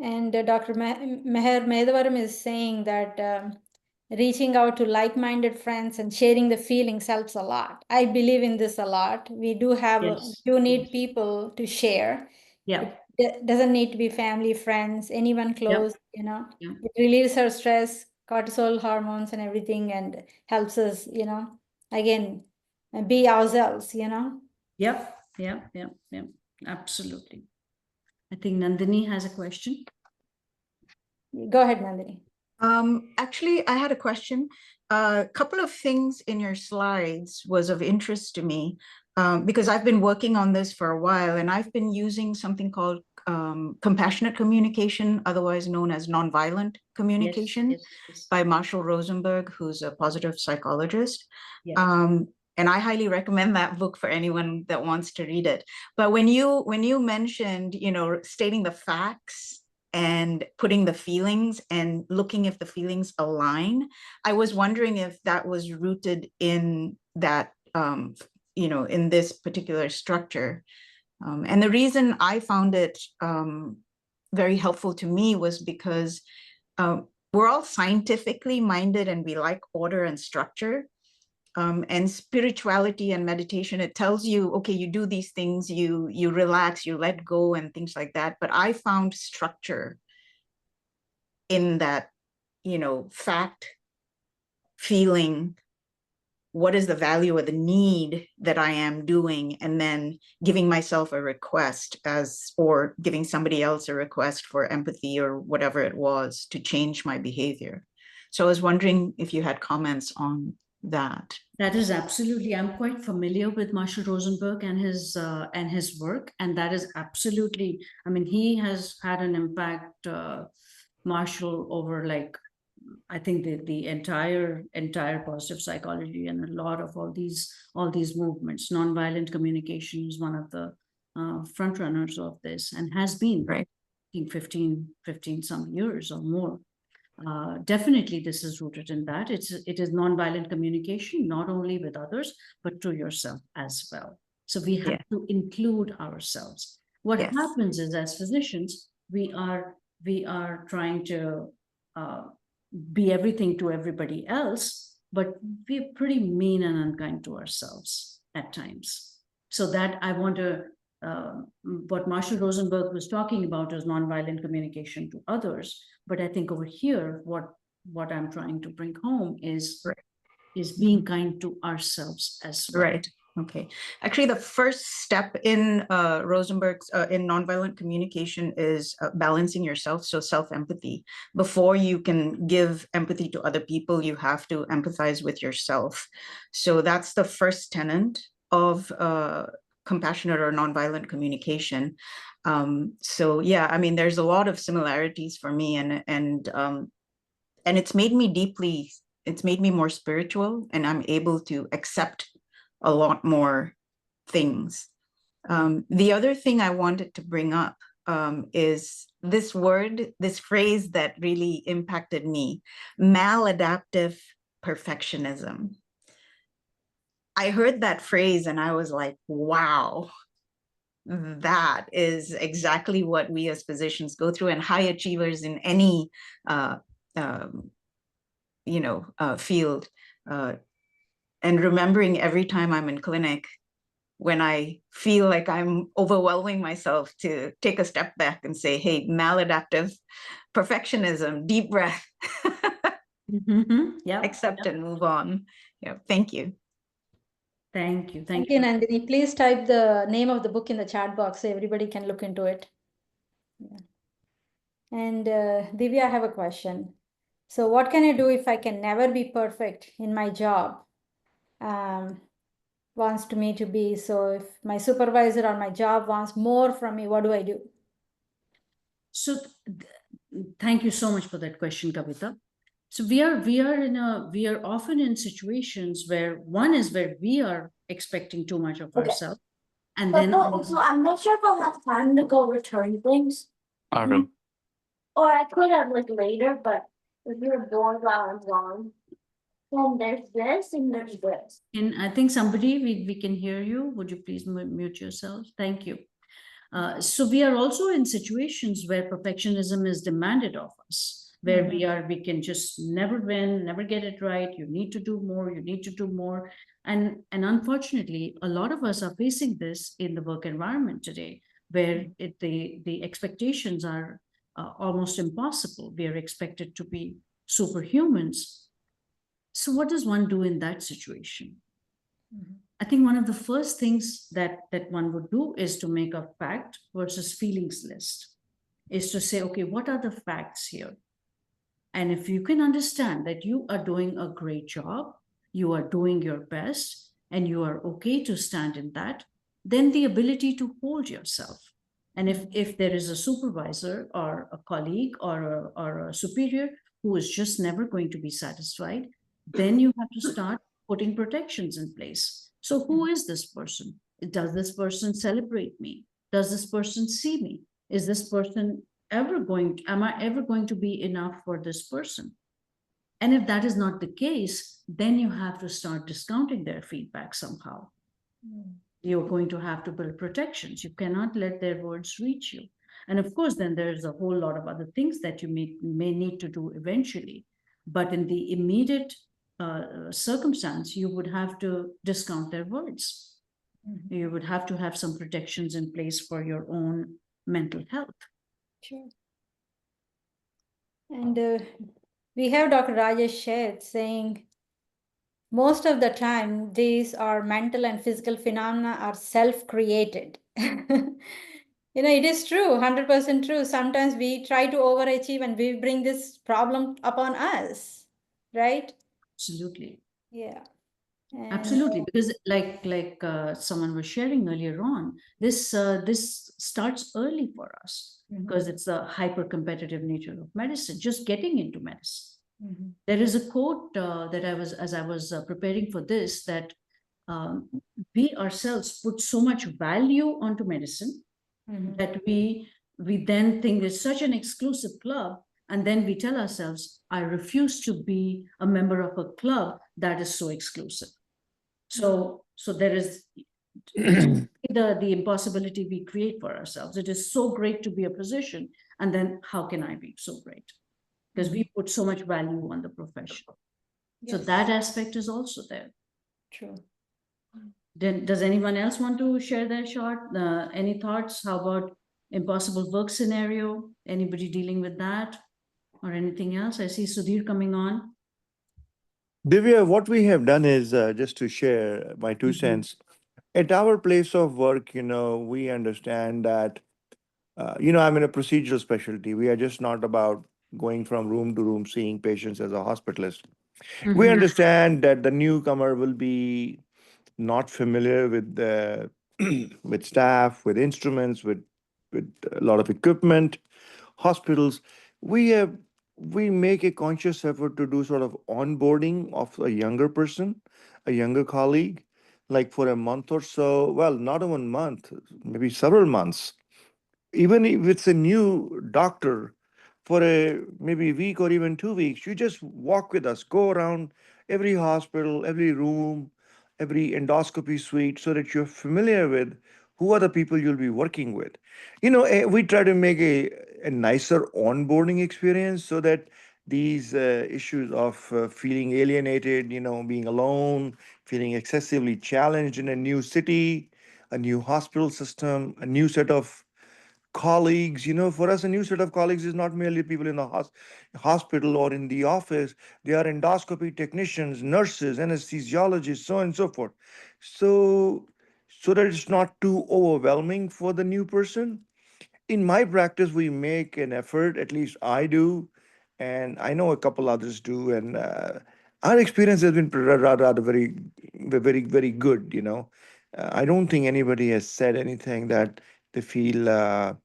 And Dr. Meher Medavaram is saying that reaching out to like-minded friends and sharing the feelings helps a lot. I believe in this a lot. We do need people to share. Yeah. It doesn't need to be family, friends, anyone close, It relieves our stress, cortisol hormones and everything, and helps us, again, be ourselves, Yep. Absolutely. I think Nandini has a question. Go ahead, Nandini. Actually, I had a question. A couple of things in your slides was of interest to me, because I've been working on this for a while, and I've been using something called compassionate communication, otherwise known as nonviolent communication, by Marshall Rosenberg, who's a positive psychologist. And I highly recommend that book for anyone that wants to read it. But when you mentioned, stating the facts and putting the feelings and looking if the feelings align, I was wondering if that was rooted in that, in this particular structure. And the reason I found it very helpful to me was because we're all scientifically minded and we like order and structure. And spirituality and meditation, it tells you, okay, you do these things, you relax, you let go and things like that. But I found structure in that, fact, feeling, what is the value or the need that I am doing, and then giving myself a request or giving somebody else a request for empathy or whatever it was to change my behavior. So I was wondering if you had comments on that. That is absolutely, I'm quite familiar with Marshall Rosenberg and his work, and that is absolutely, I mean, he has had an impact, Marshall, over I think the entire positive psychology and a lot of all these movements. Nonviolent communication is one of the front runners of this, and has been, I think, 15 some years or more. Definitely this is rooted in that. It is nonviolent communication, not only with others, but to yourself as well. So we have to include ourselves. What happens is, as physicians, we are trying to be everything to everybody else, but we're pretty mean and unkind to ourselves at times. So that I want to, what Marshall Rosenberg was talking about is nonviolent communication to others. But I think over here, what I'm trying to bring home is being kind to ourselves as well. Right. Okay. Actually, the first step in Rosenberg's in nonviolent communication is balancing yourself. So self-empathy. Before you can give empathy to other people, you have to empathize with yourself. So that's the first tenet of compassionate or nonviolent communication. So yeah, I mean, there's a lot of similarities for me, and it's made me more spiritual, and I'm able to accept a lot more things The other thing I wanted to bring up is this phrase that really impacted me, maladaptive perfectionism. I heard that phrase and I was like, wow, that is exactly what we as physicians go through, and high achievers in any field. And remembering every time I'm in clinic, when I feel like I'm overwhelming myself, to take a step back and say, hey, maladaptive perfectionism, deep breath, Yeah. accept and move on. Yeah, thank you. Thank you. Thank you, Nandini. Please type the name of the book in the chat box so everybody can look into it. Yeah. And Divya, I have a question. So what can I do if I can never be perfect in my job? Wants me to be. So if my supervisor or my job wants more from me, what do I do? So thank you so much for that question, Kavita. So we are often in situations where one is where we are expecting too much of ourselves. And But then also, I'm not sure if I'll have time to go return things. Arun. Or I could have like later, but if you're bored while I'm gone, then there's this and there's this. And I think somebody, we can hear you. Would you please mute yourself? Thank you. So we are also in situations where perfectionism is demanded of us, where we can just never win, never get it right. You need to do more, you need to do more. And unfortunately, a lot of us are facing this in the work environment today, where the expectations are almost impossible. We are expected to be superhumans. So what does one do in that situation? I think one of the first things that one would do is to make a fact versus feelings list, is to say, okay, what are the facts here? And if you can understand that you are doing a great job, you are doing your best, and you are okay to stand in that, then the ability to hold yourself. And if there is a supervisor or a colleague or a superior who is just never going to be satisfied, then you have to start putting protections in place. So who is this person? Does this person celebrate me? Does this person see me? Is this person am I ever going to be enough for this person? And if that is not the case, then you have to start discounting their feedback somehow. You're going to have to build protections. You cannot let their words reach you. And of course, then there's a whole lot of other things that you may need to do eventually. But in the immediate circumstance, you would have to discount their words. You would have to have some protections in place for your own mental health. Sure. And we have Dr. Rajesh Sheth saying, most of the time, these are mental and physical phenomena are self-created. It is true, 100% true. Sometimes we try to overachieve and we bring this problem upon us, right? Absolutely. Yeah. Absolutely, because like someone was sharing earlier on, this starts early for us because it's the hyper competitive nature of medicine, just getting into medicine. There is a quote that as I was preparing for this, that we ourselves put so much value onto medicine that we then think it's such an exclusive club, and then we tell ourselves, I refuse to be a member of a club that is so exclusive. So there is the impossibility we create for ourselves. It is so great to be a physician, and then how can I be so great? Because we put so much value on the profession. Yes. So that aspect is also there. True. Then, does anyone else want to share their shot? Any thoughts? How about impossible work scenario? Anybody dealing with that or anything else? I see Sudhir coming on. Divya, what we have done is just to share my 2 cents. At our place of work, we understand that, I'm in a procedural specialty. We are just not about going from room to room seeing patients as a hospitalist. We understand that the newcomer will be not familiar with the with staff, with instruments, with a lot of equipment, hospitals. We make a conscious effort to do sort of onboarding of a younger person, a younger colleague, like for a month or so, well, not even a month, maybe several months, even if it's a new doctor, for a maybe a week or even 2 weeks, you just walk with us, go around every hospital, every room, every endoscopy suite, so that you're familiar with who are the people you'll be working with. We try to make a nicer onboarding experience so that these issues of feeling alienated, being alone, feeling excessively challenged in a new city, a new hospital system, a new set of colleagues. For us, a new set of colleagues is not merely people in the hospital or in the office. They are endoscopy technicians, nurses, anesthesiologists, so on and so forth. So that it's not too overwhelming for the new person. In my practice, we make an effort, at least I do, and I know a couple others do, and our experience has been rather very, very, very good. I don't think anybody has said anything that they feel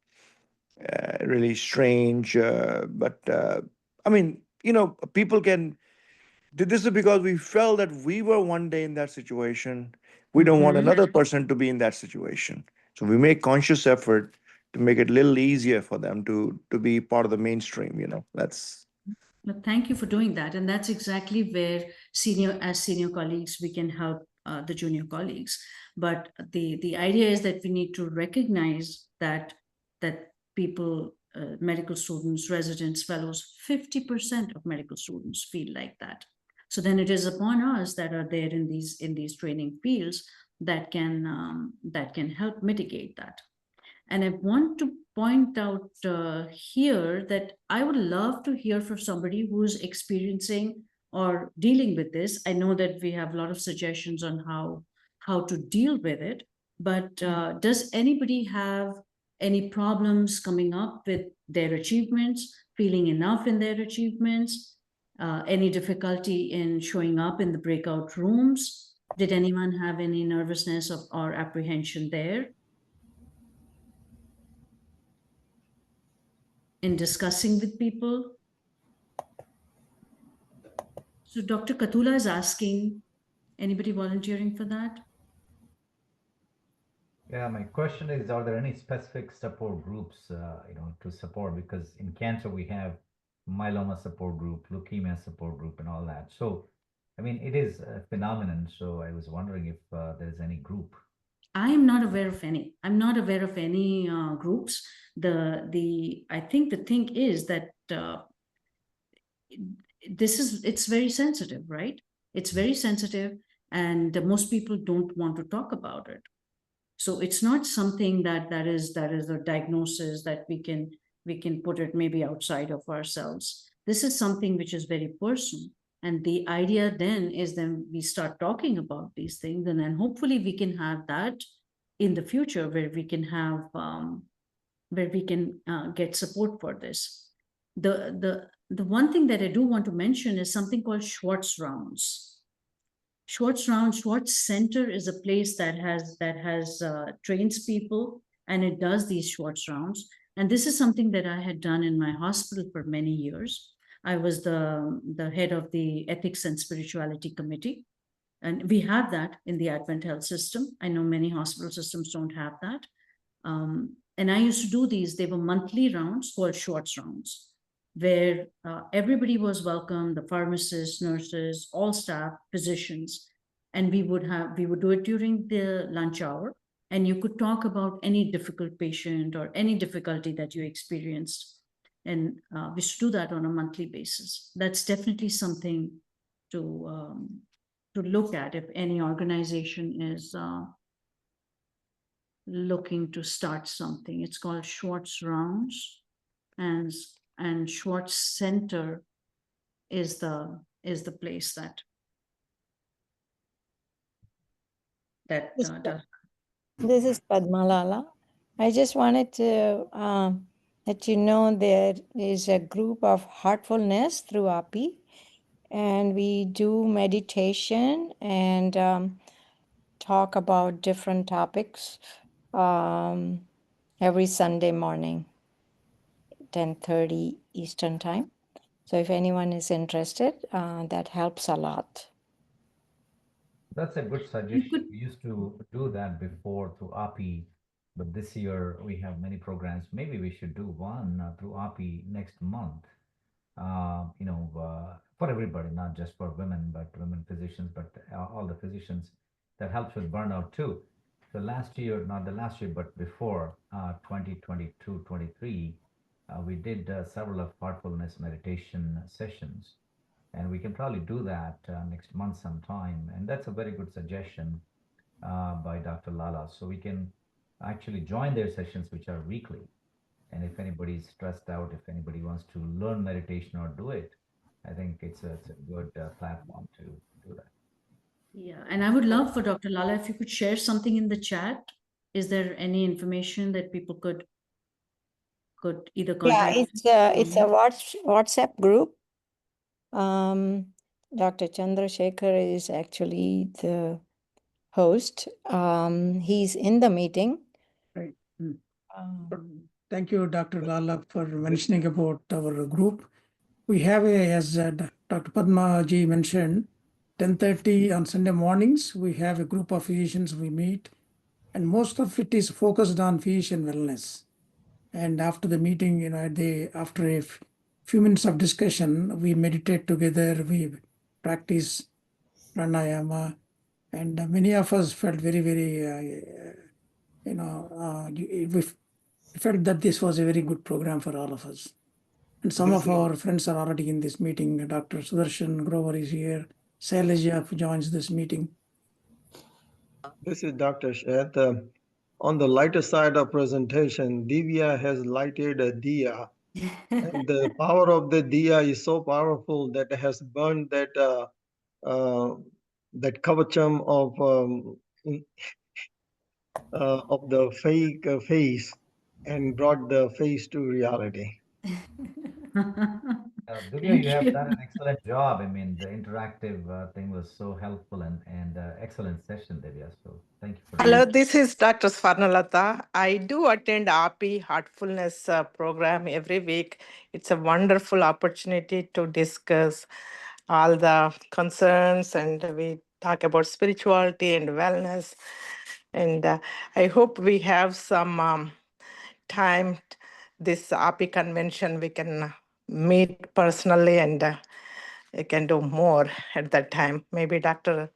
really strange. But I mean, people can. This is because we felt that we were one day in that situation. We don't want another person to be in that situation. So we make conscious effort to make it a little easier for them to be part of the mainstream. That's. Well, thank you for doing that. And that's exactly where as senior colleagues, we can help the junior colleagues. But the idea is that we need to recognize that people, medical students, residents, fellows, 50% of medical students feel like that. So then it is upon us that are there in these training fields that can help mitigate that. And I want to point out here that I would love to hear from somebody who's experiencing or dealing with this. I know that we have a lot of suggestions on how to deal with it, but does anybody have any problems coming up with their achievements, feeling enough in their achievements, any difficulty in showing up in the breakout rooms? Did anyone have any nervousness or apprehension there? In discussing with people? So Dr. Katula is asking, anybody volunteering for that? Yeah, my question is, are there any specific support groups, to support? Because in cancer, we have myeloma support group, leukemia support group, and all that. So, I mean, it is a phenomenon. So I was wondering if there's any group. I am not aware of any. I'm not aware of any groups. I think the thing is that it's very sensitive, right? It's very sensitive, and most people don't want to talk about it. So it's not something that is a diagnosis that we can put it maybe outside of ourselves. This is something which is very personal. And the idea then is then we start talking about these things, and then hopefully we can have that in the future where we can have get support for this. The one thing that I do want to mention is something called Schwartz rounds. Schwartz Center is a place that has trains people, and it does these Schwartz rounds. And this is something that I had done in my hospital for many years. I was the head of the Ethics and Spirituality Committee, and we have that in the Advent Health System. I know many hospital systems don't have that. And I used to do these. They were monthly rounds called Schwartz rounds, where everybody was welcome, the pharmacists, nurses, all staff, physicians. And we would do it during the lunch hour. And you could talk about any difficult patient or any difficulty that you experienced. And we should do that on a monthly basis. That's definitely something to look at if any organization is looking to start something. It's called Schwartz Rounds, and Schwartz Center is the place that does. This is Padmalala. I just wanted to let you know there is a group of heartfulness through API, and we do meditation and talk about different topics every Sunday morning, 10:30 Eastern Time. So if anyone is interested, that helps a lot. That's a good suggestion. We used to do that before through API, but this year we have many programs. Maybe we should do one through API next month. For everybody, not just for women, but women physicians, but all the physicians. That helps with burnout too. So last year, not the last year, but before 2022, 23, we did several of heartfulness meditation sessions, and we can probably do that next month sometime. And that's a very good suggestion by Dr. Lala. So we can actually join their sessions, which are weekly. And if anybody's stressed out, if anybody wants to learn meditation or do it, I think it's a good platform to do that. Yeah, and I would love for Dr. Lala if you could share something in the chat. Is there any information that people could either Yeah, contact? it's a WhatsApp group. Dr. Chandrasekhar is actually the host. He's in the meeting. Right. Thank you, Dr. Lala, for mentioning about our group. We have as Dr. Padma ji mentioned, 10:30 on Sunday mornings, we have a group of physicians we meet, and most of it is focused on physician wellness. And after the meeting, after a few minutes of discussion, we meditate together, we practice pranayama, and many of us felt very, very, we felt that this was a very good program for all of us. And some of our friends are already in this meeting. Dr. Sudarshan Grover is here. Shailaja joins this meeting. This is Dr. Sheth. On the lighter side of presentation, Divya has lighted a diya. And the power of the diya is so powerful that it has burned that kavacham of the fake face and brought the face to reality. Divya, you have done an excellent job. I mean, the interactive thing was so helpful and excellent session, Divya. So thank you for Hello, that. this is Dr. Swarnalata. I do attend API Heartfulness program every week. It's a wonderful opportunity to discuss all the concerns, and we talk about spirituality and wellness. And I hope we have some time this API convention we can meet personally, and we can do more at that time. Maybe Dr.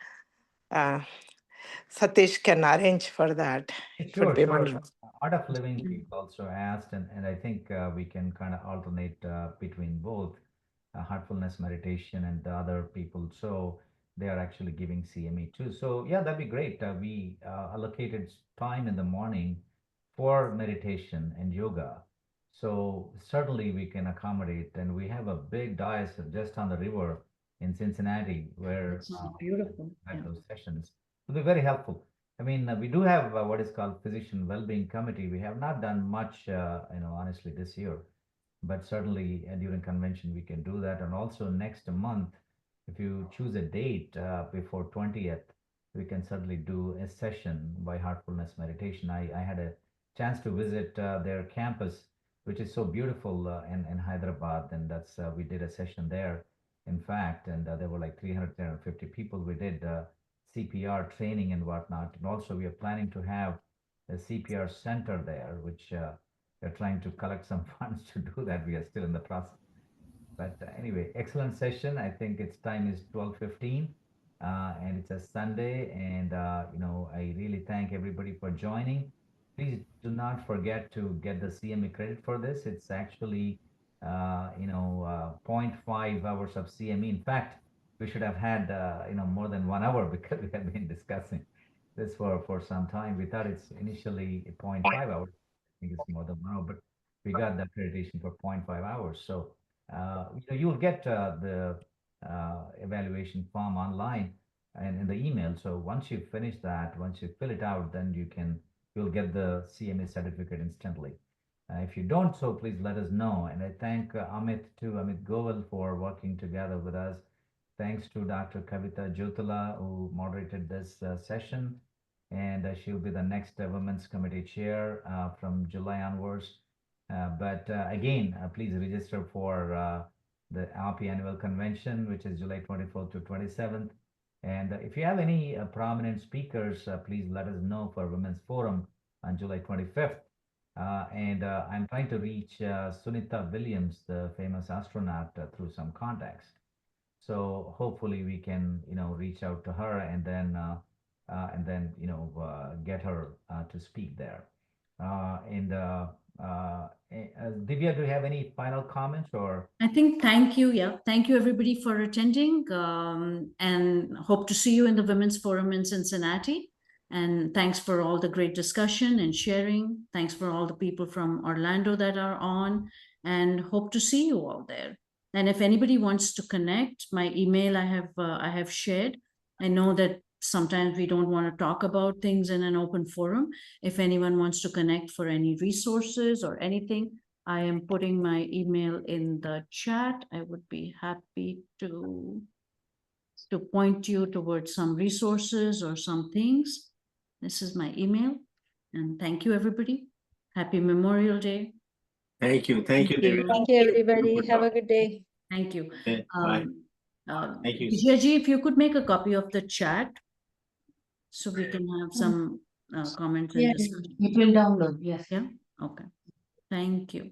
Satish can arrange for that. It would be wonderful. Art of Living people also asked, and I think we can kind of alternate between both heartfulness meditation and the other people. So they are actually giving CME too. So yeah, that'd be great. We allocated time in the morning for meditation and yoga. So certainly we can accommodate, and we have a big dais just on the river in Cincinnati where Beautiful. at those sessions. It'll be very helpful. I mean, we do have what is called Physician Wellbeing Committee. We have not done much, honestly, this year, but certainly during convention we can do that. And also next month, if you choose a date before 20th, we can certainly do a session by Heartfulness Meditation. I had a chance to visit their campus, which is so beautiful in Hyderabad, and that's we did a session there, in fact, and there were like 300, 350 people. We did CPR training and whatnot. And also, we are planning to have a CPR center there, which we're trying to collect some funds to do that. We are still in the process. But anyway, excellent session. I think its time is 12:15, and it's a Sunday. And I really thank everybody for joining. Please do not forget to get the CME credit for this. It's actually, 0.5 hours of CME. In fact, we should have had, more than 1 hour because we have been discussing this for some time. We thought it's initially 0.5 hours. I think it's more than 1 hour, but we got the accreditation for 0.5 hours. So you'll get the evaluation form online and in the email. So once you finish that, once you fill it out, then you'll get the CMA certificate instantly. If you don't, so please let us know. And I thank Amit Goval for working together with us. Thanks to Dr. Kavita Jyotala who moderated this session, and she'll be the next Women's Committee Chair from July onwards. But again, please register for the RP Annual Convention, which is July 24th to 27th. And if you have any prominent speakers, please let us know for Women's Forum on July 25th. And I'm trying to reach Sunita Williams, the famous astronaut, through some contacts. So hopefully we can, reach out to her and then get her to speak there. Divya, do you have any final comments or? I think thank you. Yeah. Thank you everybody for attending and hope to see you in the Women's Forum in Cincinnati. And thanks for all the great discussion and sharing. Thanks for all the people from Orlando that are on and hope to see you all there. And if anybody wants to connect, my email I have shared. I know that sometimes we don't want to talk about things in an open forum. If anyone wants to connect for any resources or anything, I am putting my email in the chat. I would be happy to point you towards some resources or some things. This is my email. And thank you, everybody. Happy Memorial Day. Thank you. Thank you, David. Thank you, everybody. Have a good day. Thank you. Bye. Thank you. Vijayji, if you could make a copy of the chat so we can have some comments and discussion. It will download, yes. Yeah, okay. Thank you.